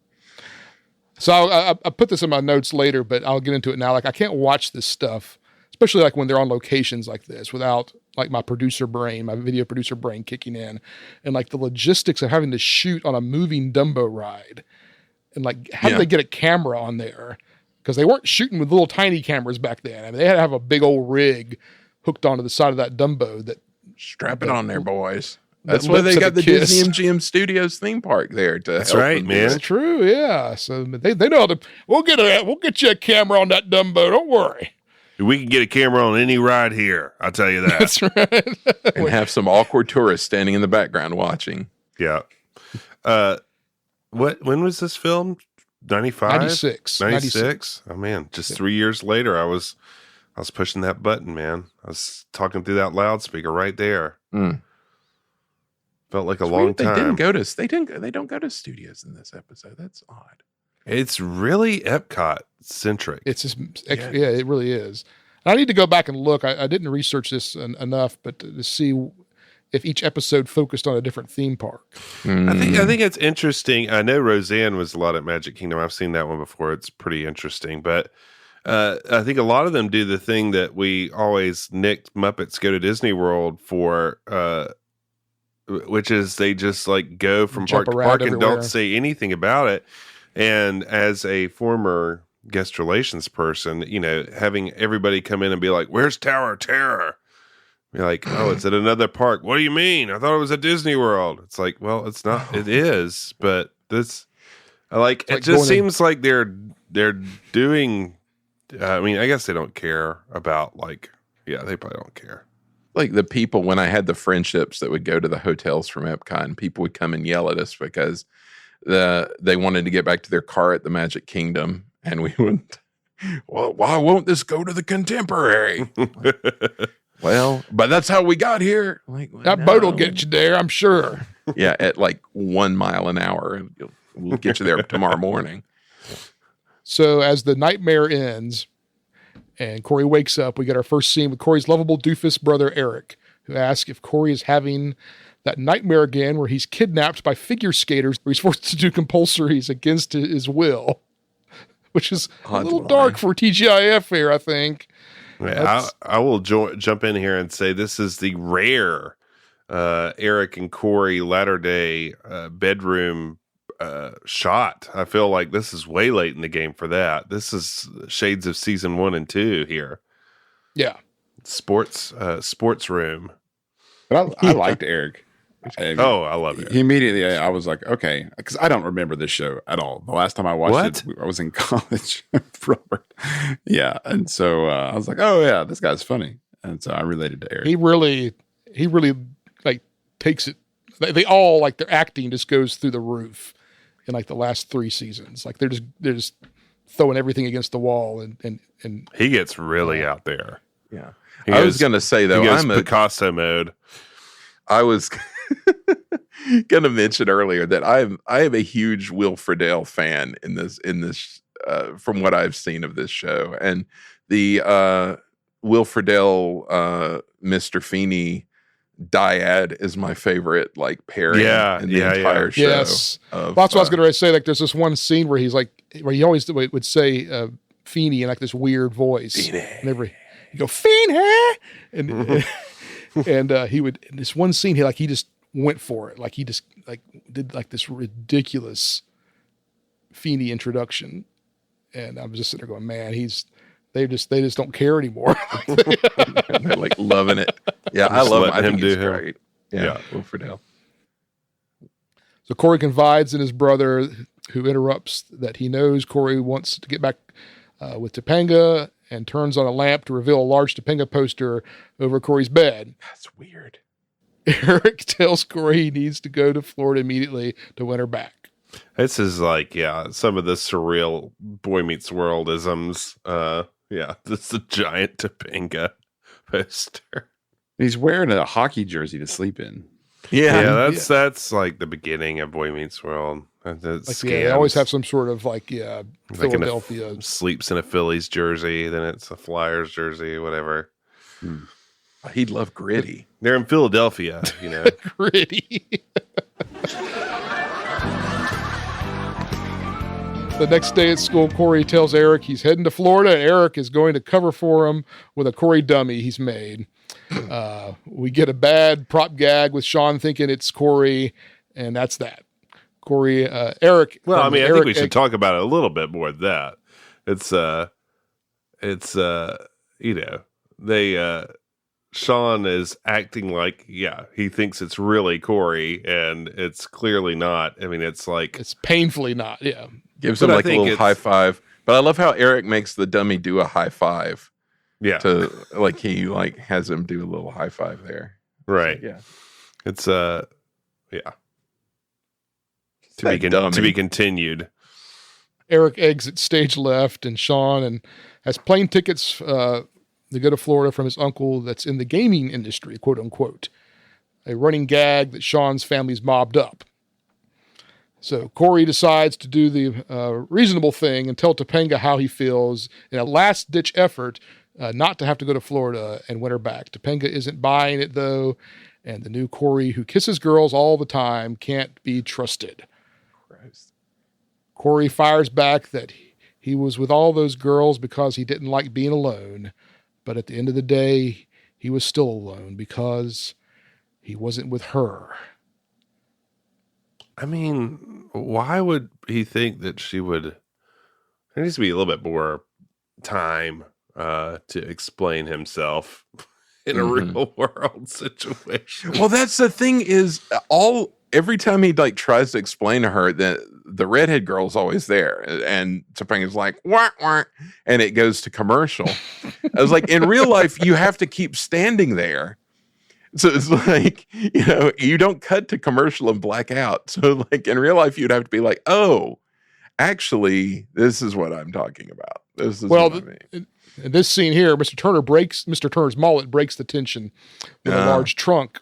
Speaker 4: So I put this in my notes later, but I'll get into it now. Like, I can't watch this stuff, especially like when they're on locations like this, without like my video producer brain kicking in, and like the logistics of having to shoot on a moving Dumbo ride, and like how did they get a camera on there? Because they weren't shooting with little tiny cameras back then. I mean, they had to have a big old rig hooked onto the side of that Dumbo that.
Speaker 2: Strap it on there, boys. That's
Speaker 4: that
Speaker 2: why they
Speaker 4: Lips
Speaker 2: got
Speaker 4: had
Speaker 2: the
Speaker 4: a kiss.
Speaker 2: Disney MGM Studios theme park there to
Speaker 1: That's
Speaker 2: help
Speaker 1: right,
Speaker 2: with
Speaker 1: man.
Speaker 2: this.
Speaker 4: It's true, yeah. So they know how to. We'll get you a camera on that Dumbo. Don't worry.
Speaker 1: We can get a camera on any ride here. I'll tell you that.
Speaker 4: That's right.
Speaker 2: And have some awkward tourists standing in the background watching.
Speaker 1: Yeah. When was this film? 95?
Speaker 4: 96.
Speaker 1: 96? Oh man, just 3 years later I was pushing that button, man. I was talking through that loudspeaker right there. Felt like a long time.
Speaker 2: They don't go to studios in this episode. That's odd.
Speaker 1: It's really Epcot centric.
Speaker 4: It's just, yeah, it really is. I need to go back and look. I didn't research this enough, but to see if each episode focused on a different theme park.
Speaker 1: I think it's interesting. I know Roseanne was a lot at Magic Kingdom. I've seen that one before. It's pretty interesting, but I think a lot of them do the thing that we always nicked Muppets Go to Disney World for, which is they just like go from park to park and don't say anything about it. And as a former guest relations person, you know, having everybody come in and be like, "Where's Tower of Terror?" You're like, "Oh, it's at another park." "What do you mean? I thought it was at Disney World." It's like, well, it's not. It is, but this, it just seems like they're doing. I mean, I guess they don't care about they probably don't care.
Speaker 2: Like the people, when I had the friendships that would go to the hotels from Epcot, and people would come and yell at us because they wanted to get back to their car at the Magic Kingdom, and we wouldn't. Well, why won't this go to the Contemporary? Well, but that's how we got here.
Speaker 4: That boat will get you there, I'm sure.
Speaker 2: Yeah, at like 1 mile an hour. We'll get you there tomorrow morning.
Speaker 4: So as the nightmare ends and Corey wakes up, we get our first scene with Corey's lovable doofus brother, Eric, who asks if Corey is having that nightmare again where he's kidnapped by figure skaters where he's forced to do compulsories against his will, which is a little dark for TGIF here, I think.
Speaker 1: Yeah, I will jump in here and say this is the rare Eric and Corey latter-day bedroom shot. I feel like this is way late in the game for that. This is shades of season 1 and 2 here.
Speaker 4: Yeah.
Speaker 1: Sports room.
Speaker 3: But I liked Eric.
Speaker 1: I love it.
Speaker 3: He immediately, I was like, okay, because I don't remember this show at all. The last time I watched it, I was in college. Robert. Yeah. And so I was like, oh yeah, this guy's funny. And so I related to Eric.
Speaker 4: He really like takes it. They all like their acting just goes through the roof in like the last 3 seasons. Like they're just throwing everything against the wall and
Speaker 1: he gets really out there.
Speaker 2: Yeah. I was going to say though,
Speaker 1: I'm Picasso mode.
Speaker 2: I was going to mention earlier that I am a huge Will Friedle fan in this from what I've seen of this show, and the Will Friedle Mr. Feeny dyad is my favorite pairing in the entire show.
Speaker 4: Yes, that's what I was going to say. Like, there's this one scene where he's where he always would say Feeny in like this weird voice. Feeny. You go Feeny, and he would in this one scene he just went for it. Like he just did this ridiculous Feeny introduction, and I was just sitting there going, man, they just don't care anymore.
Speaker 2: They're like loving it. Yeah, I love him. I think he's great. Yeah, Will Friedle.
Speaker 4: So Corey confides in his brother, who interrupts that he knows Corey wants to get back with Topanga, and turns on a lamp to reveal a large Topanga poster over Corey's bed.
Speaker 2: That's weird.
Speaker 4: Eric tells Corey he needs to go to Florida immediately to win her back.
Speaker 1: This is some of the surreal Boy Meets World isms. This is a giant Topanga poster.
Speaker 3: He's wearing a hockey jersey to sleep in.
Speaker 1: Yeah, that's like the beginning of Boy Meets World.
Speaker 4: They always have some sort of Philadelphia.
Speaker 1: Sleeps in a Phillies jersey, then it's a Flyers jersey, whatever.
Speaker 2: He'd love Gritty.
Speaker 1: They're in Philadelphia, you know.
Speaker 4: Gritty. The next day at school, Corey tells Eric he's heading to Florida, and Eric is going to cover for him with a Corey dummy he's made. We get a bad prop gag with Sean thinking it's Corey, and that's that. Corey, Eric.
Speaker 1: Well, I mean, I think we should talk about it a little bit more than that. Sean is acting like, he thinks it's really Corey, and it's clearly not. I mean, it's
Speaker 4: painfully not. Yeah.
Speaker 2: Gives him a little high five. But I love how Eric makes the dummy do a high five.
Speaker 1: Yeah.
Speaker 2: To like he like has him do a little high five there.
Speaker 1: Right.
Speaker 2: So, yeah.
Speaker 1: It's yeah. To be continued.
Speaker 4: Eric exits stage left, and Sean and has plane tickets to go to Florida from his uncle that's in the gaming industry, quote unquote. A running gag that Sean's family's mobbed up. So Corey decides to do the reasonable thing and tell Topanga how he feels in a last-ditch effort not to have to go to Florida and win her back. Topanga isn't buying it, though, and the new Corey, who kisses girls all the time, can't be trusted.
Speaker 2: Christ.
Speaker 4: Corey fires back that he was with all those girls because he didn't like being alone, but at the end of the day, he was still alone because he wasn't with her.
Speaker 1: I mean, why would he think that she would? There needs to be a little bit more time to explain himself in a real world situation.
Speaker 2: Well, that's the thing is every time he like tries to explain to her that the redhead girl's always there, and Topanga's like wah, wah, and it goes to commercial. I was like, in real life, you have to keep standing there. So it's like, you don't cut to commercial and black out. So like in real life, you'd have to be like, oh, actually, this is what I'm talking about. This is what I mean.
Speaker 4: In this scene here, Mr. Turner's mullet breaks the tension with a large trunk.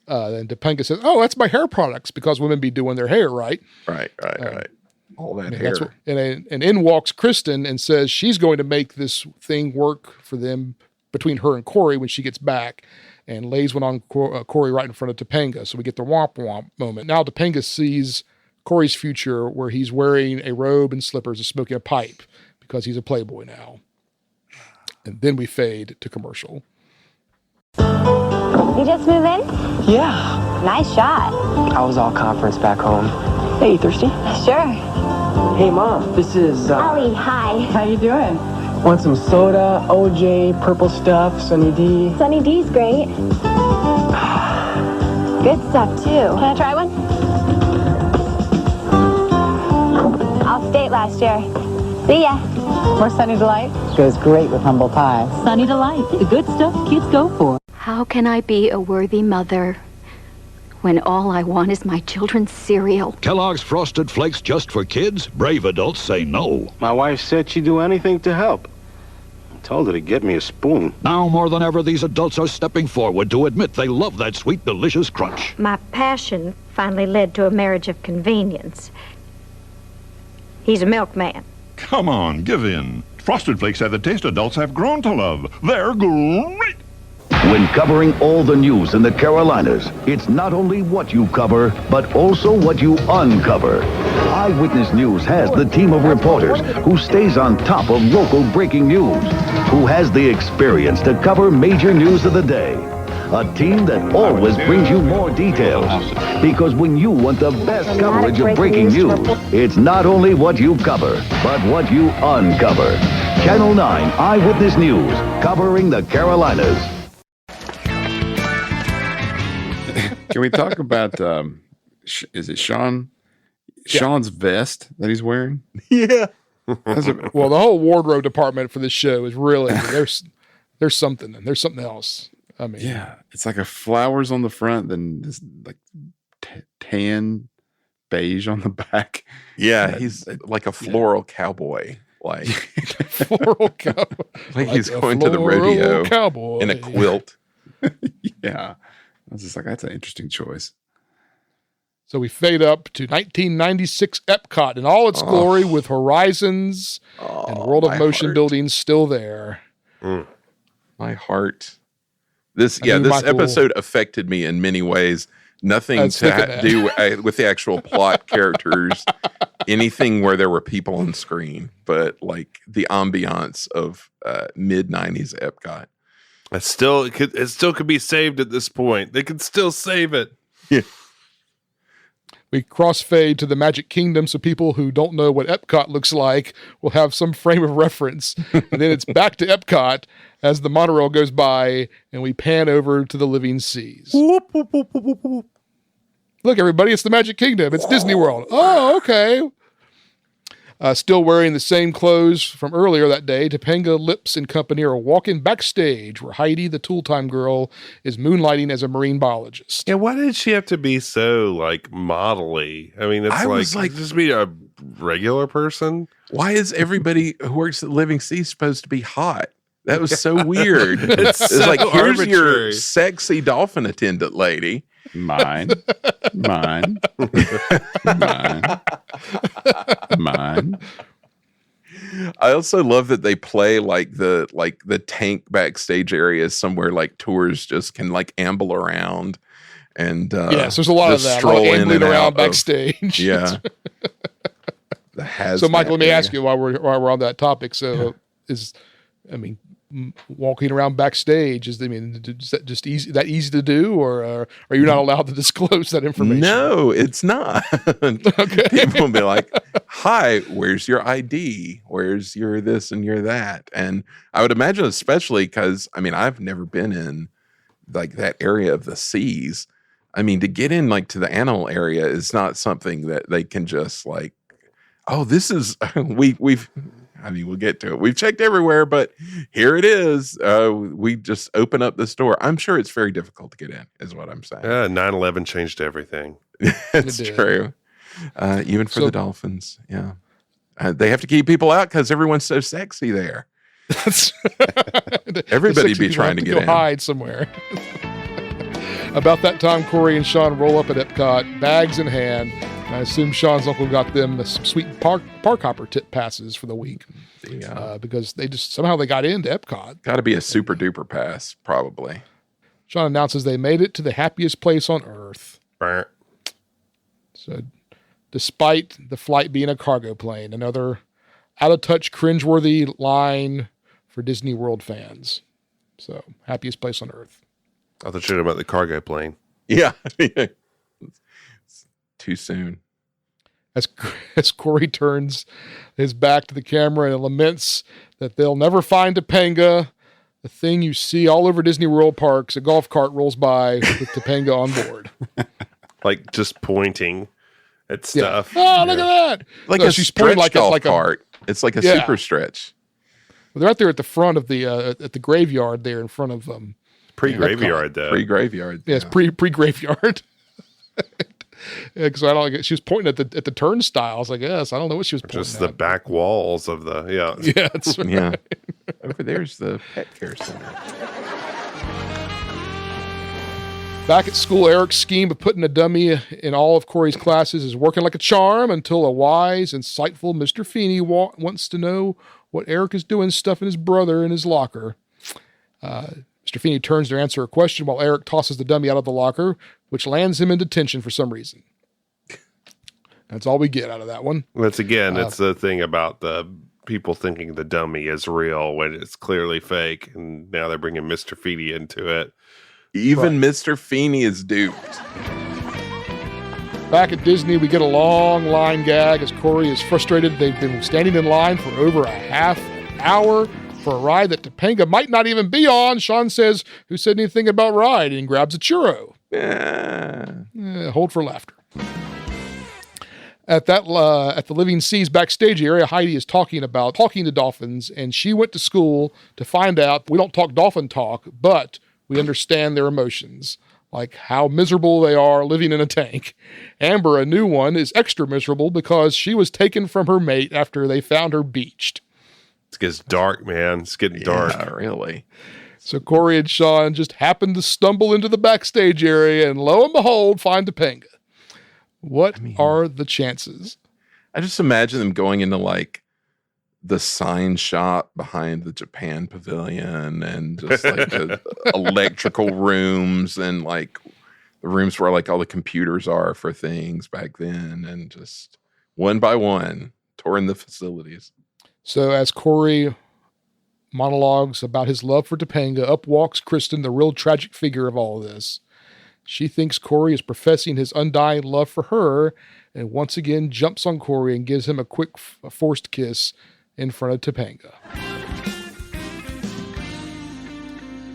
Speaker 4: And Topanga says, oh, that's my hair products, because women be doing their hair, right?
Speaker 2: Right. All that hair.
Speaker 4: And in walks Kristen and says she's going to make this thing work for them between her and Corey when she gets back, and lays one on Corey right in front of Topanga. So we get the womp womp moment. Now Topanga sees Corey's future, where he's wearing a robe and slippers and smoking a pipe because he's a playboy now. And then we fade to commercial.
Speaker 5: You just move in?
Speaker 6: Yeah.
Speaker 5: Nice shot.
Speaker 6: I was all conference back home. Hey, you thirsty?
Speaker 5: Sure.
Speaker 6: Hey, Mom, this is...
Speaker 5: Ollie, hi.
Speaker 7: How you doing?
Speaker 6: Want some soda, OJ, purple stuff, Sunny D?
Speaker 5: Sunny D's great. Good stuff, too. Can I try one? Off state last year. See ya.
Speaker 7: More Sunny Delight?
Speaker 6: Goes great with humble pie.
Speaker 7: Sunny Delight, the good stuff kids go for.
Speaker 8: How can I be a worthy mother when all I want is my children's cereal?
Speaker 9: Kellogg's Frosted Flakes just for kids? Brave adults say no.
Speaker 10: My wife said she'd do anything to help. I told her to get me a spoon.
Speaker 9: Now more than ever, these adults are stepping forward to admit they love that sweet, delicious crunch.
Speaker 8: My passion finally led to a marriage of convenience. He's a milkman.
Speaker 9: Come on, give in. Frosted Flakes have the taste adults have grown to love. They're great.
Speaker 11: When covering all the news in the Carolinas, it's not only what you cover, but also what you uncover. Eyewitness News has the team of reporters who stays on top of local breaking news, who has the experience to cover major news of the day. A team that always brings you more details. Because when you want the best coverage of breaking news, it's not only what you cover, but what you uncover. Channel 9 Eyewitness News, covering the Carolinas.
Speaker 3: Can we talk about, is it Sean? Sean's vest that he's wearing?
Speaker 2: Yeah.
Speaker 4: Well, the whole wardrobe department for this show is really, there's something, and there's something else. I mean,
Speaker 3: yeah, it's like a flowers on the front, then this like tan beige on the back.
Speaker 2: Yeah, he's like a floral cowboy. Like
Speaker 4: floral cowboy.
Speaker 2: Like he's going to the rodeo
Speaker 4: cowboy
Speaker 2: in a quilt.
Speaker 3: Yeah. I was just like, that's an interesting choice.
Speaker 4: So we fade up to 1996 Epcot in all its glory, with Horizons and World of Motion buildings still there.
Speaker 2: My heart. This episode affected me in many ways. Nothing to do with the actual plot, characters, anything where there were people on screen, but like the ambiance of mid-90s Epcot.
Speaker 1: It still could be saved at this point. They could still save it.
Speaker 2: Yeah.
Speaker 4: We crossfade to the Magic Kingdom, so people who don't know what Epcot looks like will have some frame of reference. And then it's back to Epcot as the monorail goes by, and we pan over to the living seas. Whoop, whoop, whoop, whoop, whoop. Look, everybody, it's the Magic Kingdom. It's Disney World. Oh, okay. Still wearing the same clothes from earlier that day, Topanga, Lips, and company are walking backstage where Heidi, the Tool Time girl, is moonlighting as a marine biologist.
Speaker 1: Yeah, why did she have to be so, like, modelly? I mean, it's like just be a regular person.
Speaker 2: Why is everybody who works at Living Sea supposed to be hot? That was so weird. It's
Speaker 1: so
Speaker 2: like, here's your
Speaker 1: arbitrary.
Speaker 2: sexy dolphin attendant lady.
Speaker 3: Mine. Mine.
Speaker 2: I also love that they play like the tank backstage areas somewhere like tours just can like amble around and
Speaker 4: yes, there's a lot of that,
Speaker 2: stroll
Speaker 4: like
Speaker 2: in
Speaker 4: ambling
Speaker 2: and
Speaker 4: around
Speaker 2: out
Speaker 4: backstage.
Speaker 2: Yeah. The
Speaker 4: So, Michael, let me
Speaker 2: area.
Speaker 4: ask you while we're on that topic. So, walking around backstage is that just easy to do, or are you not allowed to disclose that information?
Speaker 2: No, it's not.
Speaker 4: Okay.
Speaker 2: People will be like, "Hi, where's your ID? Where's your this and your that?" And I would imagine, especially because I've never been in like that area of the seas. I mean, to get in like to the animal area is not something that they can just like, oh, this is we'll get to it. We've checked everywhere, but here it is. We just open up this door. I'm sure it's very difficult to get in, is what I'm saying.
Speaker 1: 9/11 changed everything.
Speaker 2: It's true. Even for the dolphins. Yeah. They have to keep people out because everyone's so sexy there. Everybody be trying to get in.
Speaker 4: Hide somewhere. About that time, Corey and Sean roll up at Epcot, bags in hand. I assume Sean's uncle got them some sweet park hopper tip passes for the week.
Speaker 2: Yeah.
Speaker 4: Because they just somehow they got into Epcot.
Speaker 2: Got to be a super duper pass, probably.
Speaker 4: Sean announces they made it to the happiest place on Earth.
Speaker 1: Burnt.
Speaker 4: So, despite the flight being a cargo plane, another out-of-touch, cringeworthy line for Disney World fans. So, happiest place on Earth.
Speaker 1: I thought you were about the cargo plane.
Speaker 2: Yeah. It's too soon.
Speaker 4: As Corey turns his back to the camera and laments that they'll never find Topanga, the thing you see all over Disney World parks, a golf cart rolls by with Topanga on board.
Speaker 1: Like just pointing at stuff.
Speaker 4: Yeah. Oh, look at that!
Speaker 2: Like
Speaker 4: so
Speaker 2: a
Speaker 4: she's pointing
Speaker 2: stretch golf cart. It's like a super stretch.
Speaker 4: Well, they're out there at the front of the at the graveyard there in front of
Speaker 1: pre-graveyard though.
Speaker 2: Pre-graveyard.
Speaker 4: Yes, pre-graveyard. Because I don't. She was pointing at the turnstiles. I guess I don't know what she was pointing
Speaker 1: Just
Speaker 4: at.
Speaker 1: the back walls of the
Speaker 4: Yeah, that's right.
Speaker 2: Yeah. Over there's the pet care center.
Speaker 4: Back at school, Eric's scheme of putting a dummy in all of Corey's classes is working like a charm until a wise, insightful Mr. Feeny wants to know what Eric is doing stuffing his brother in his locker. Mr. Feeny turns to answer a question while Eric tosses the dummy out of the locker, which lands him in detention for some reason. That's all we get out of that one.
Speaker 1: Once again, it's the thing about the people thinking the dummy is real when it's clearly fake, and now they're bringing Mr. Feeny into it.
Speaker 2: Even Mr. Feeny is duped.
Speaker 4: Back at Disney, we get a long line gag as Corey is frustrated. They've been standing in line for over a half hour for a ride that Topanga might not even be on. Sean says, "Who said anything about ride?" and grabs a churro. Hold for laughter. At the Living Seas backstage area, Heidi is talking to dolphins, and she went to school to find out we don't talk dolphin talk, but we understand their emotions, like how miserable they are living in a tank. Amber, a new one, is extra miserable because she was taken from her mate after they found her beached.
Speaker 1: It gets dark, man. It's getting dark.
Speaker 2: Yeah, really.
Speaker 4: So Corey and Sean just happened to stumble into the backstage area and lo and behold, find Topanga. What are the chances?
Speaker 2: I just imagine them going into like the sign shop behind the Japan pavilion and just like the electrical rooms and like the rooms where like all the computers are for things back then, and just one by one touring the facilities.
Speaker 4: So as Corey monologues about his love for Topanga, up walks Kristen, the real tragic figure of all of this. She thinks Corey is professing his undying love for her and once again jumps on Corey and gives him a quick forced kiss in front of Topanga.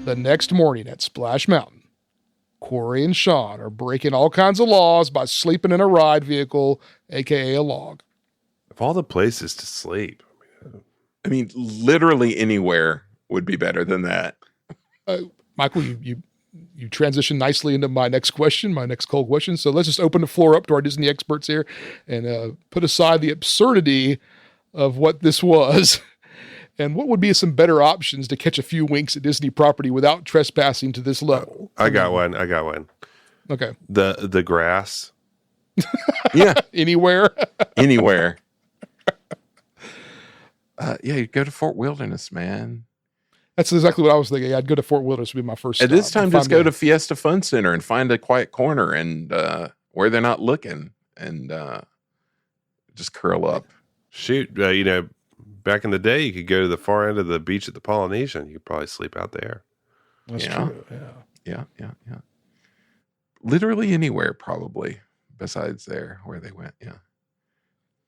Speaker 4: The next morning at Splash Mountain, Corey and Sean are breaking all kinds of laws by sleeping in a ride vehicle, aka a log.
Speaker 1: Of all the places to sleep.
Speaker 2: I mean, literally anywhere would be better than that.
Speaker 4: Michael, you transition nicely into my next question, my next cold question. So let's just open the floor up to our Disney experts here and put aside the absurdity of what this was. And what would be some better options to catch a few winks at Disney property without trespassing to this level?
Speaker 1: I got one.
Speaker 4: Okay.
Speaker 1: The grass.
Speaker 2: Yeah.
Speaker 4: Anywhere.
Speaker 2: Anywhere. Yeah, you go to Fort Wilderness, man.
Speaker 4: That's exactly what I was thinking. I'd go to Fort Wilderness would be my first
Speaker 2: At
Speaker 4: stop.
Speaker 2: this time, just go to Fiesta Fun Center and find a quiet corner and where they're not looking and just curl up.
Speaker 1: Shoot, back in the day, you could go to the far end of the beach at the Polynesian. You could probably sleep out there.
Speaker 4: That's true.
Speaker 2: Yeah. Literally anywhere, probably, besides there where they went. Yeah.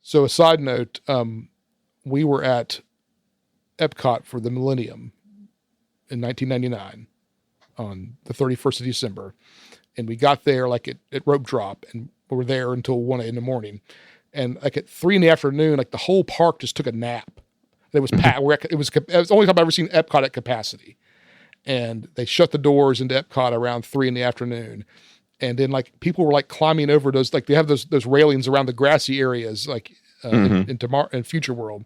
Speaker 4: So a side note, we were at Epcot for the Millennium in 1999 on the 31st of December. And we got there like at rope drop and we were there until 1 in the morning. And like at 3 PM, like the whole park just took a nap. It was packed. It was the only time I've ever seen Epcot at capacity. And they shut the doors into Epcot around 3 PM. And then like people were like climbing over those, like they have those railings around the grassy areas, like in Future World.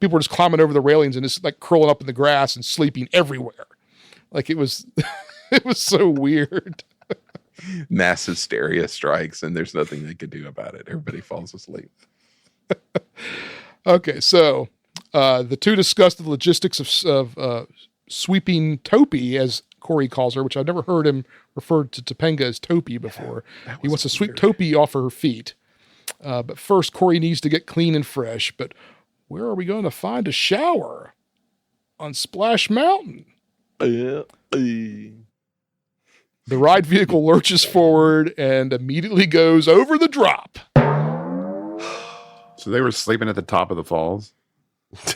Speaker 4: People were just climbing over the railings and just like curling up in the grass and sleeping everywhere. Like it was, it was so weird.
Speaker 2: Mass hysteria strikes and there's nothing they could do about it. Everybody falls asleep.
Speaker 4: Okay. So, the two discussed the logistics of sweeping Topi, as Corey calls her, which I've never heard him refer to Topanga as Topi before. He wants to sweep Topi off her feet. But first, Corey needs to get clean and fresh. But where are we going to find a shower? On Splash Mountain. The ride vehicle lurches forward and immediately goes over the drop.
Speaker 3: So they were sleeping at the top of the falls?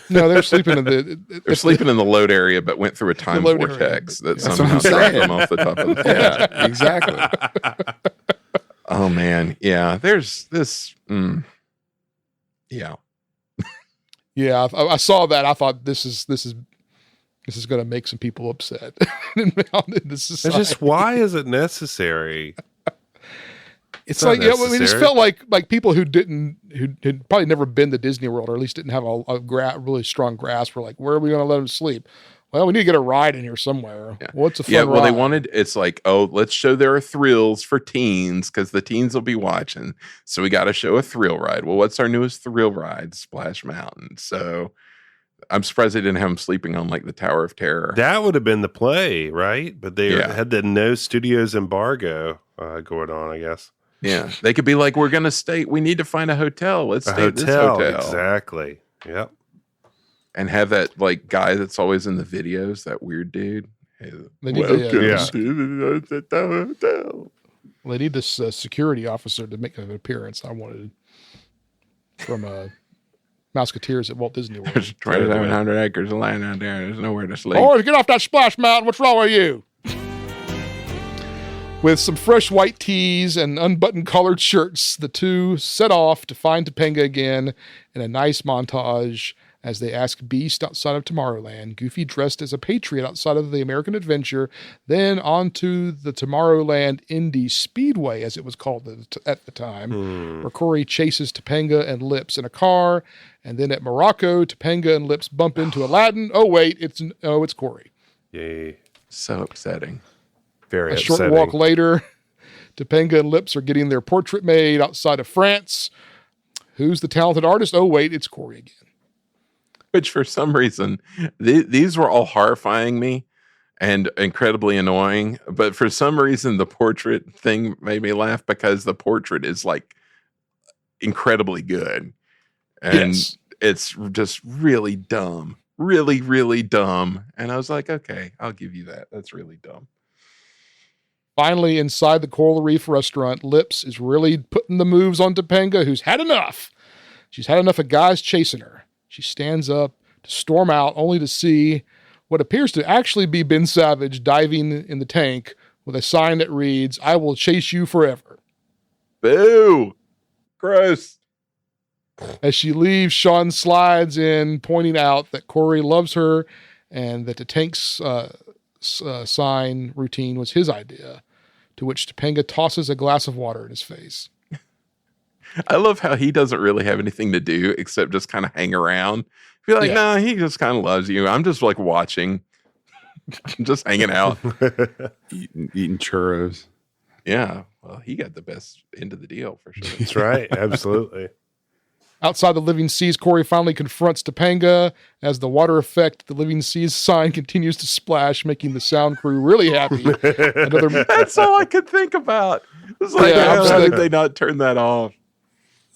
Speaker 4: No, they're sleeping in
Speaker 2: They're sleeping in the load area, but went through a time vortex that somehow dragged them off the top of the falls.
Speaker 3: Yeah, exactly.
Speaker 2: Oh man, yeah. There's this. Yeah,
Speaker 4: yeah. I saw that. I thought this is going to make some people upset.
Speaker 1: It's just, why is it necessary?
Speaker 4: It's like, it just felt like people who had probably never been to Disney World, or at least didn't have a really strong grasp, were like, where are we going to let them sleep? Well, we need to get a ride in here somewhere. Yeah. What's a fun ride?
Speaker 2: They wanted, it's like, oh, let's show there are thrills for teens because the teens will be watching. So we got to show a thrill ride. Well, what's our newest thrill ride? Splash Mountain. So I'm surprised they didn't have them sleeping on like the Tower of Terror.
Speaker 1: That would have been the play, right? But they had the no studios embargo going on, I guess.
Speaker 2: Yeah. They could be like, we're going to stay. We need to find a hotel. Let's stay at this hotel.
Speaker 1: Exactly. Yep.
Speaker 2: And have that like guy that's always in the videos, that weird dude.
Speaker 4: They need They need this security officer to make an appearance. I wanted from Mouseketeers at Walt Disney World.
Speaker 2: There's 2,700 acres of land out there. There's nowhere to sleep.
Speaker 4: Oh, get off that Splash Mountain. What's wrong with you? With some fresh white tees and unbuttoned collared shirts, the two set off to find Topanga again in a nice montage as they ask Beast outside of Tomorrowland, Goofy dressed as a patriot outside of the American Adventure, then onto the Tomorrowland Indy Speedway, as it was called at the time, where Corey chases Topanga and Lips in a car, and then at Morocco, Topanga and Lips bump into Aladdin. Oh, wait, it's Corey.
Speaker 1: Yay.
Speaker 2: So upsetting.
Speaker 1: Very
Speaker 4: a
Speaker 1: upsetting.
Speaker 4: Short walk later, Topanga and Lips are getting their portrait made outside of France. Who's the talented artist? Oh, wait, it's Corey again.
Speaker 2: Which for some reason, these were all horrifying me and incredibly annoying. But for some reason, the portrait thing made me laugh because the portrait is like incredibly good. And it's just really dumb. Really, really dumb. And I was like, okay, I'll give you that. That's really dumb.
Speaker 4: Finally, inside the Coral Reef restaurant, Lips is really putting the moves on Topanga, who's had enough. She's had enough of guys chasing her. She stands up to storm out, only to see what appears to actually be Ben Savage diving in the tank with a sign that reads, "I will chase you forever."
Speaker 2: Boo! Gross.
Speaker 4: As she leaves, Sean slides in, pointing out that Corey loves her and that the tank's sign routine was his idea, to which Topanga tosses a glass of water in his face.
Speaker 2: I love how he doesn't really have anything to do except just kind of hang around. Feel like, nah, he just kind of loves you. I'm just like watching, just hanging out,
Speaker 3: eating churros.
Speaker 2: Yeah, well, he got the best end of the deal for sure.
Speaker 1: That's right, absolutely.
Speaker 4: Outside the Living Seas, Corey finally confronts Topanga as the water effect, the Living Seas sign continues to splash, making the sound crew really happy.
Speaker 2: That's all I could think about. It was like, how did they not turn that off?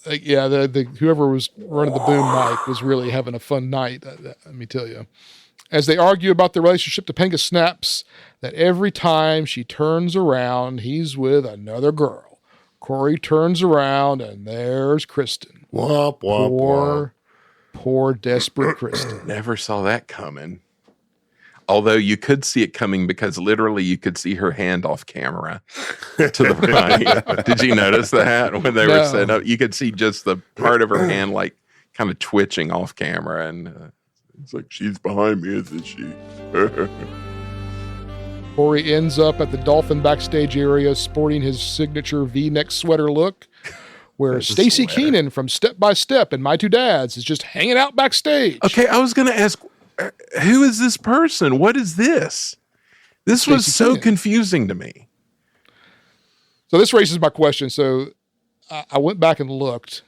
Speaker 4: The whoever was running the boom mic was really having a fun night, let me tell you. As they argue about their relationship, Topanga snaps that every time she turns around, he's with another girl. Corey turns around, and there's Kristen.
Speaker 1: Womp, womp,
Speaker 4: poor desperate Kristen.
Speaker 2: Never saw that coming. Although you could see it coming because literally you could see her hand off camera to the right. Did you notice that when they were setting up? You could see just the part of her hand like kind of twitching off camera. And it's like, she's behind me, isn't she?
Speaker 4: Corey ends up at the Dolphin backstage area sporting his signature V-neck sweater look, where Stacey Keenan from Step by Step and My Two Dads is just hanging out backstage.
Speaker 2: Okay, I was going to ask, who is this person? What is this? This was so confusing to me.
Speaker 4: So this raises my question. So I went back and looked,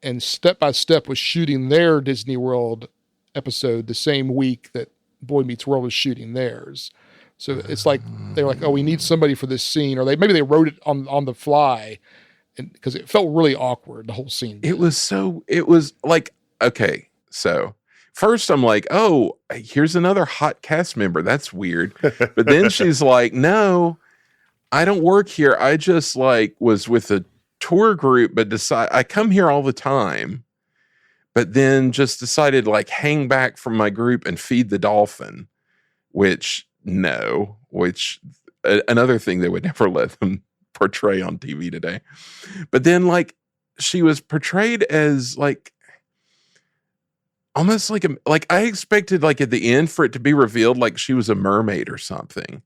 Speaker 4: and Step by Step was shooting their Disney World episode the same week that Boy Meets World was shooting theirs. So it's like they're like, oh, we need somebody for this scene, or maybe they wrote it on the fly, and because it felt really awkward, the whole scene.
Speaker 2: It was like, okay, so first I'm like, oh, here's another hot cast member. That's weird. But then she's like, no, I don't work here. I just like was with a tour group, but I come here all the time, but then just decided like hang back from my group and feed the dolphin, which another thing they would never let them portray on TV today. But then like she was portrayed as like almost like I expected like at the end for it to be revealed like she was a mermaid or something,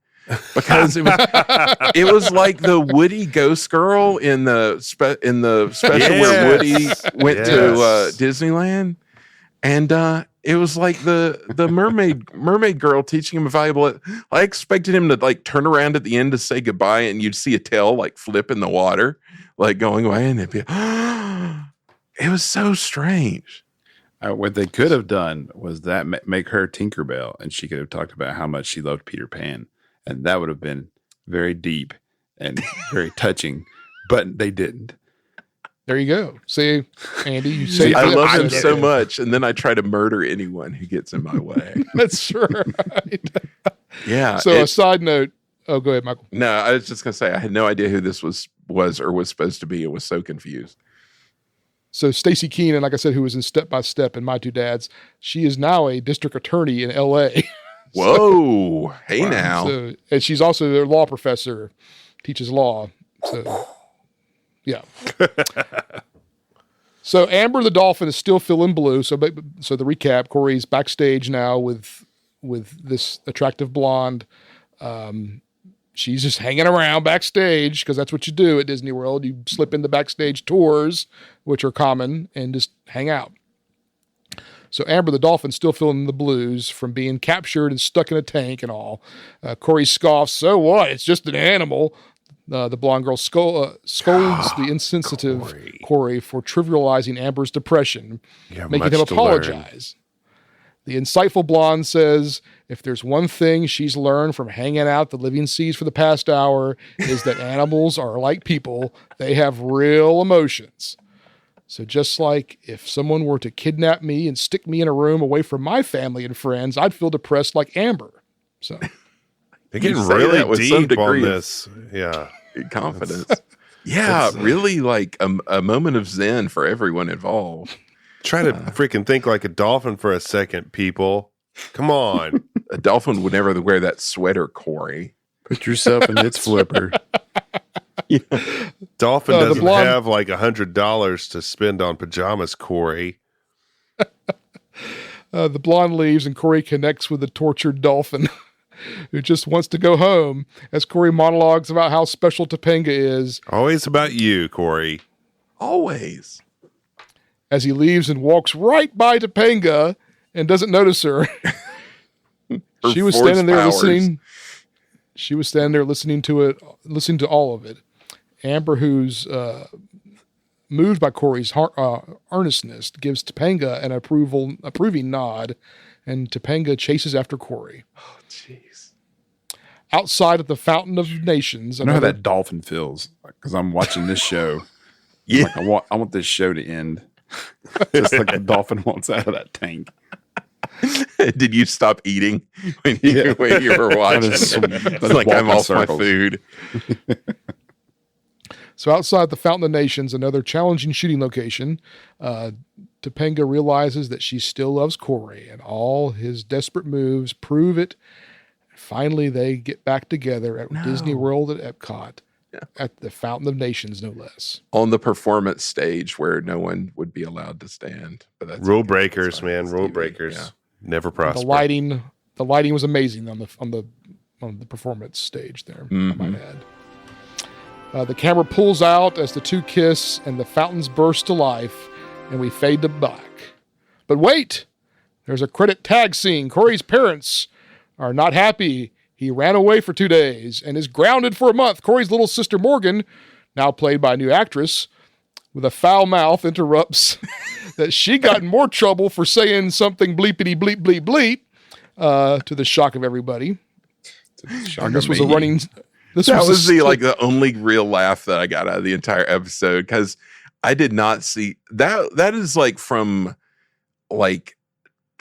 Speaker 2: because it was like the Woody Ghost Girl in the special where Woody went to Disneyland, and it was like the mermaid girl teaching him a valuable. I expected him to like turn around at the end to say goodbye, and you'd see a tail like flip in the water, like going away, and it'd be. It was so strange.
Speaker 3: What they could have done was that make her Tinkerbell, and she could have talked about how much she loved Peter Pan, and that would have been very deep and very touching. But they didn't.
Speaker 4: There you go. See, Andy, you say
Speaker 2: I love him so much, and then I try to murder anyone who gets in my way.
Speaker 4: That's right.
Speaker 2: Yeah.
Speaker 4: So a side note. Oh, go ahead, Michael.
Speaker 2: No, I was just gonna say I had no idea who this was or was supposed to be. It was so confused.
Speaker 4: So Stacey Keenan, like I said, who was in Step by Step and My Two Dads, she is now a district attorney in L.A.
Speaker 2: Whoa. Hey, now.
Speaker 4: So, and she's also a law professor, teaches law. So, yeah. So Amber the Dolphin is still feeling blue. So the recap, Corey's backstage now with this attractive blonde. She's just hanging around backstage because that's what you do at Disney World. You slip in the backstage tours, which are common, and just hang out. So Amber the Dolphin's still feeling the blues from being captured and stuck in a tank and all. Corey scoffs, so what? It's just an animal. The blonde girl scolds the insensitive Corey for trivializing Amber's depression, making him apologize. The insightful blonde says, if there's one thing she's learned from hanging out the Living Seas for the past hour, is that animals are like people. They have real emotions. So just like if someone were to kidnap me and stick me in a room away from my family and friends, I'd feel depressed like Amber. So
Speaker 1: they're getting really deep on this. Yeah.
Speaker 2: Confidence. Yeah, really like a moment of zen for everyone involved.
Speaker 1: Try to freaking think like a dolphin for a second, people. Come on.
Speaker 2: A dolphin would never wear that sweater, Corey.
Speaker 3: Put yourself in its flipper.
Speaker 1: Dolphin
Speaker 4: the
Speaker 1: doesn't
Speaker 4: blonde-
Speaker 1: have like $100 to spend on pajamas, Corey.
Speaker 4: The blonde leaves and Corey connects with the tortured dolphin who just wants to go home as Corey monologues about how special Topanga is.
Speaker 1: Always about you, Corey.
Speaker 2: Always.
Speaker 4: As he leaves and walks right by Topanga and doesn't notice her. She was standing there listening. She was standing there listening to it, listening to all of it. Amber, who's moved by Corey's earnestness, gives Topanga an approving nod, and Topanga chases after Corey.
Speaker 2: Oh, jeez.
Speaker 4: Outside of the Fountain of Nations,
Speaker 3: I know how that dolphin feels because I'm watching this show.
Speaker 2: Yeah,
Speaker 3: like I want this show to end, just like the dolphin wants out of that tank.
Speaker 2: Did you stop eating when you were watching? It's like I'm off my food.
Speaker 4: So outside the Fountain of Nations, another challenging shooting location, Topanga realizes that she still loves Corey, and all his desperate moves prove it. Finally, they get back together at Disney World at Epcot, at the Fountain of Nations, no less.
Speaker 2: On the performance stage where no one would be allowed to stand. But that's
Speaker 1: rule breakers, man. Rule breakers. Yeah. Never prosper.
Speaker 4: The lighting was amazing on the performance stage there, I might add. The camera pulls out as the two kiss and the fountains burst to life, and we fade to black. But wait! There's a credit tag scene. Corey's parents are not happy. He ran away for 2 days and is grounded for a month. Corey's little sister Morgan, now played by a new actress, with a foul mouth, interrupts that she got in more trouble for saying something bleepity bleep bleep bleep, to the shock of everybody. This was a running...
Speaker 2: That was the only real laugh that I got out of the entire episode, because I did not see that. That is like from like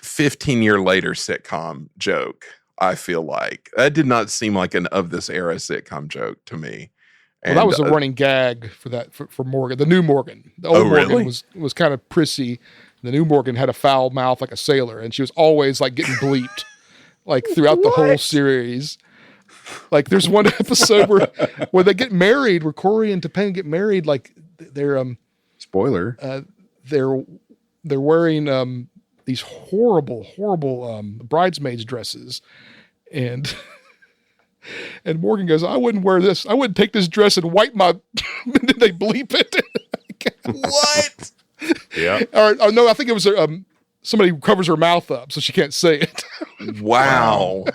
Speaker 2: 15-year later sitcom joke. I feel like that did not seem like an of this era sitcom joke to me.
Speaker 4: Well, that was a running gag for that for Morgan, the new Morgan. The old Morgan
Speaker 2: really?
Speaker 4: was kind of prissy. The new Morgan had a foul mouth like a sailor, and she was always like getting bleeped, like throughout the whole series. Like there's one episode where they get married, where Corey and Topanga get married. Like they're
Speaker 3: spoiler.
Speaker 4: They're wearing these horrible bridesmaids dresses, and Morgan goes, "I wouldn't wear this. I wouldn't take this dress and wipe my." And then they bleep it.
Speaker 2: What?
Speaker 1: Yeah.
Speaker 4: Or no, I think it was somebody covers her mouth up so she can't say it.
Speaker 2: Wow.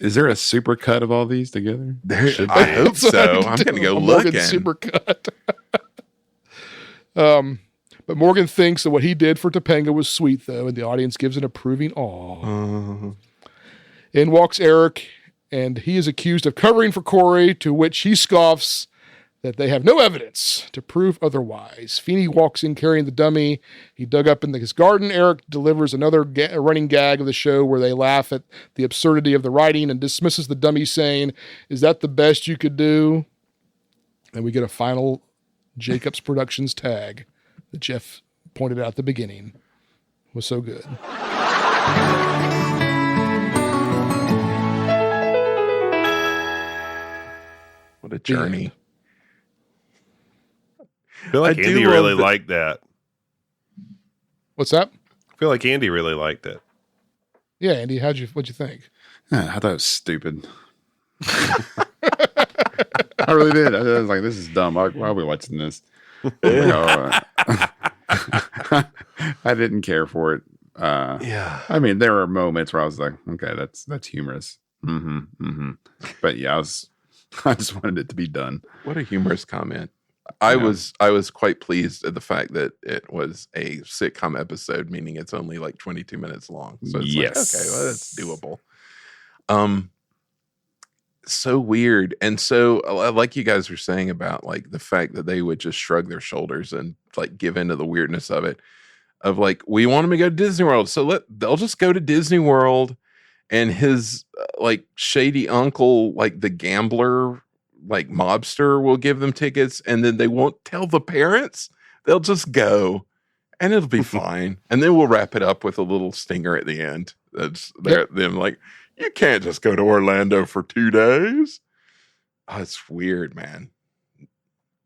Speaker 3: Is there a super cut of all these together?
Speaker 2: I hope so. I'm going to go looking.
Speaker 4: Super cut. But Morgan thinks that what he did for Topanga was sweet, though, and the audience gives an approving awe. In walks Eric, and he is accused of covering for Corey, to which he scoffs that they have no evidence to prove otherwise. Feeny walks in carrying the dummy he dug up in his garden. Eric delivers another running gag of the show where they laugh at the absurdity of the writing and dismisses the dummy, saying, "Is that the best you could do?" And we get a final Jacobs Productions tag that Jeff pointed out at the beginning. It was so good.
Speaker 2: What a journey.
Speaker 1: I feel like Andy really liked that.
Speaker 4: What's that?
Speaker 1: I feel like Andy really liked it.
Speaker 4: Yeah, Andy, what'd you think?
Speaker 3: I thought it was stupid. I really did. I was like, this is dumb. Why are we watching this? I didn't care for it. I mean, there were moments where I was like, okay, that's humorous. But yeah, I just wanted it to be done.
Speaker 2: What a humorous comment. I was quite pleased at the fact that it was a sitcom episode, meaning it's only like 22 minutes long. So it's like, okay, well, that's doable. So weird. And so like you guys were saying about like the fact that they would just shrug their shoulders and like give into the weirdness of it, of like, we want them to go to Disney World, so they'll just go to Disney World, and his like shady uncle, like the gambler, like mobster, will give them tickets, and then they won't tell the parents. They'll just go, and it'll be fine. And then we'll wrap it up with a little stinger at the end. That's them like, you can't just go to Orlando for 2 days. Oh, it's weird, man.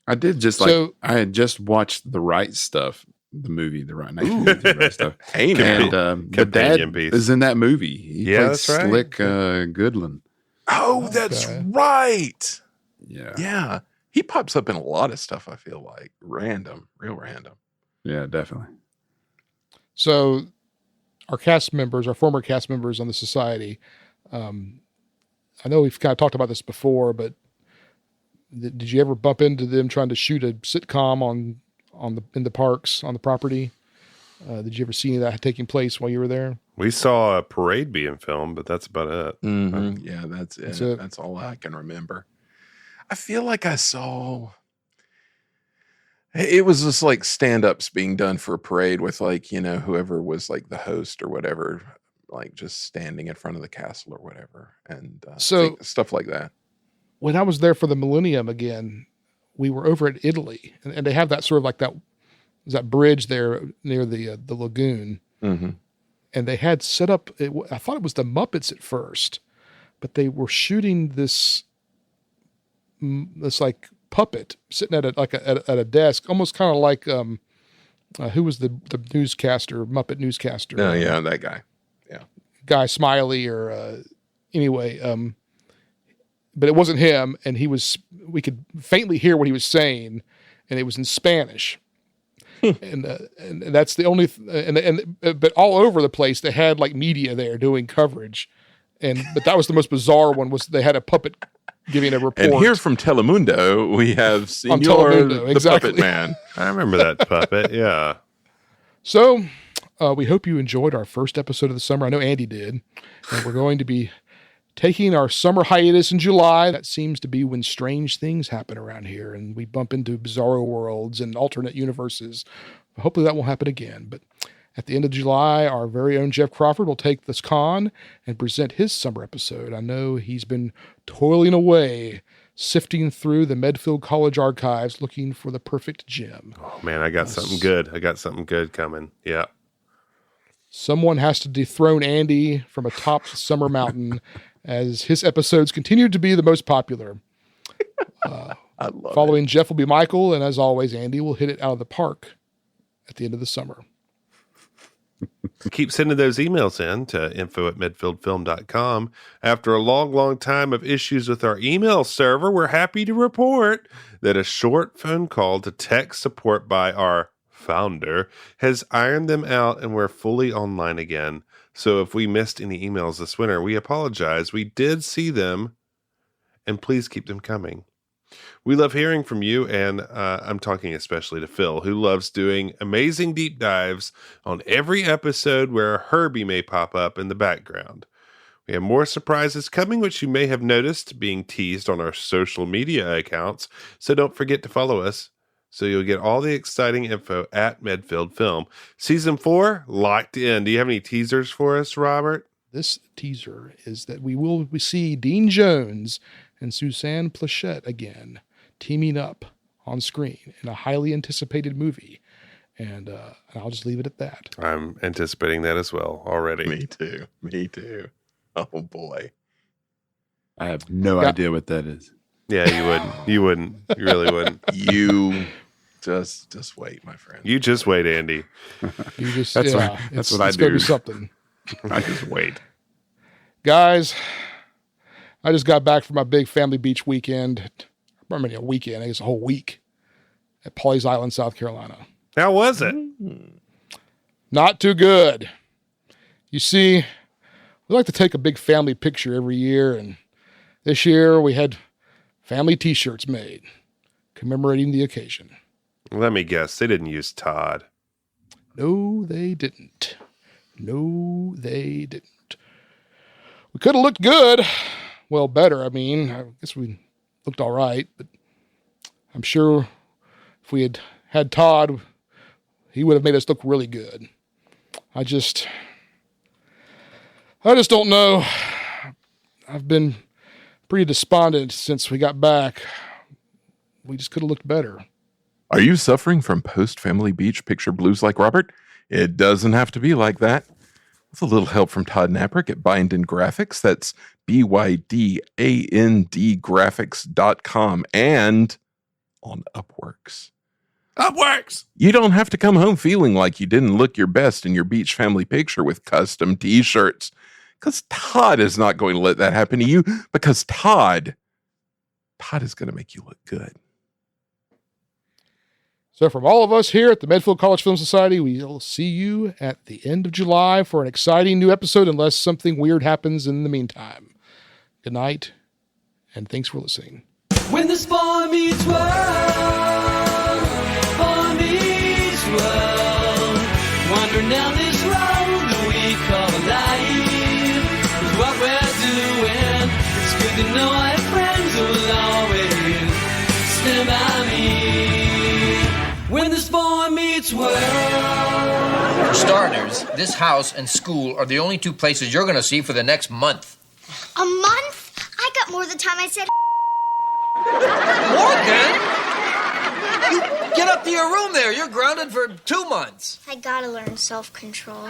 Speaker 3: I did just I had just watched The Right Stuff, the movie, The Right Nation, The Right Stuff.
Speaker 2: Hey,
Speaker 3: and the dad is in that movie. He played
Speaker 1: that's right.
Speaker 3: Slick Goodland.
Speaker 2: Oh, that's right.
Speaker 3: Yeah.
Speaker 2: Yeah. He pops up in a lot of stuff, I feel like. Random. Real random.
Speaker 3: Yeah, definitely.
Speaker 4: So our former cast members on the society, I know we've kind of talked about this before, but did you ever bump into them trying to shoot a sitcom in the parks on the property? Did you ever see any of that taking place while you were there?
Speaker 1: We saw a parade being filmed, but that's about it.
Speaker 2: Mm-hmm. Yeah, that's it. That's all I can remember. I feel like I saw... It was just like stand-ups being done for a parade with whoever was like the host or whatever, like just standing in front of the castle or whatever. And
Speaker 4: so
Speaker 2: stuff like that.
Speaker 4: When I was there for the Millennium again, we were over at Italy and they have that sort of like that bridge there near the lagoon.
Speaker 2: Mm-hmm.
Speaker 4: And they had set up, I thought it was the Muppets at first, but they were shooting this like puppet sitting at a desk, almost kind of like who was the newscaster, Muppet newscaster?
Speaker 2: Oh yeah, that guy. Yeah,
Speaker 4: Guy Smiley or anyway. But it wasn't him, and we could faintly hear what he was saying, and it was in Spanish. and that's the only but all over the place they had like media there doing coverage, but that was the most bizarre one. Was they had a puppet giving a report.
Speaker 2: And here from Telemundo, we have Senor the Puppet Man.
Speaker 1: I remember that puppet, yeah.
Speaker 4: So, we hope you enjoyed our first episode of the summer. I know Andy did. And we're going to be taking our summer hiatus in July. That seems to be when strange things happen around here, and we bump into bizarro worlds and alternate universes. Hopefully that won't happen again. But at the end of July, our very own Jeff Crawford will take this con and present his summer episode. I know he's been toiling away, sifting through the Medfield College archives, looking for the perfect gem.
Speaker 1: Oh, man, I got something good. I got something good coming. Yeah.
Speaker 4: Someone has to dethrone Andy from atop the summer mountain as his episodes continue to be the most popular. Following Jeff will be Michael, and as always, Andy will hit it out of the park at the end of the summer.
Speaker 1: Keep sending those emails in to info@medfieldfilm.com. After a long time of issues with our email server, we're happy to report that a short phone call to tech support by our founder has ironed them out, and we're fully online again. So if we missed any emails this winter, we apologize. We did see them, and please keep them coming. We love hearing from you, and I'm talking especially to Phil, who loves doing amazing deep dives on every episode where a Herbie may pop up in the background. We have more surprises coming, which you may have noticed being teased on our social media accounts, so don't forget to follow us so you'll get all the exciting info at Medfield Film. Season 4, locked in. Do you have any teasers for us, Robert?
Speaker 4: This teaser is that we see Dean Jones and Suzanne Plachette again, teaming up on screen in a highly anticipated movie. And I'll just leave it at that.
Speaker 1: I'm anticipating that as well already.
Speaker 2: Me too. Oh, boy.
Speaker 3: I have no idea what that is.
Speaker 1: Yeah, you wouldn't. You wouldn't. You really wouldn't.
Speaker 2: You just wait, my friend.
Speaker 1: You just wait, Andy.
Speaker 4: You just,
Speaker 3: that's
Speaker 4: what I do. It's going to be something.
Speaker 3: I just wait.
Speaker 4: Guys, I just got back from my big family beach weekend. I mean, a weekend. I guess a whole week at Pawleys Island, South Carolina.
Speaker 1: How was it?
Speaker 4: Not too good. You see, we like to take a big family picture every year, and this year we had family T-shirts made commemorating the occasion.
Speaker 1: Let me guess. They didn't use Todd.
Speaker 4: No, they didn't. We could have looked good. Well, better. I mean, I guess we looked all right, but I'm sure if we had Todd, he would have made us look really good. I just don't know. I've been pretty despondent since we got back. We just could have looked better.
Speaker 2: Are you suffering from post-family beach picture blues like Robert? It doesn't have to be like that. With a little help from Todd Naprick at Bindin Graphics, that's BYDAND graphics.com, and on Upworks.
Speaker 1: Upworks!
Speaker 2: You don't have to come home feeling like you didn't look your best in your beach family picture with custom t-shirts. Because Todd is not going to let that happen to you, because Todd is going to make you look good.
Speaker 4: So from all of us here at the Medfield College Film Society, we'll see you at the end of July for an exciting new episode, unless something weird happens in the meantime. Good night, and thanks for listening.
Speaker 12: When this boy meets world, wandering down this road that we call life, is what we're doing. It's good to know I have friends who will always stand by me. When this boy meets world.
Speaker 13: For starters, this house and school are the only two places you're going to see for the next month.
Speaker 14: A month? I got more the time I said.
Speaker 13: Morgan! You get up to your room there. You're grounded for 2 months.
Speaker 14: I gotta learn self-control.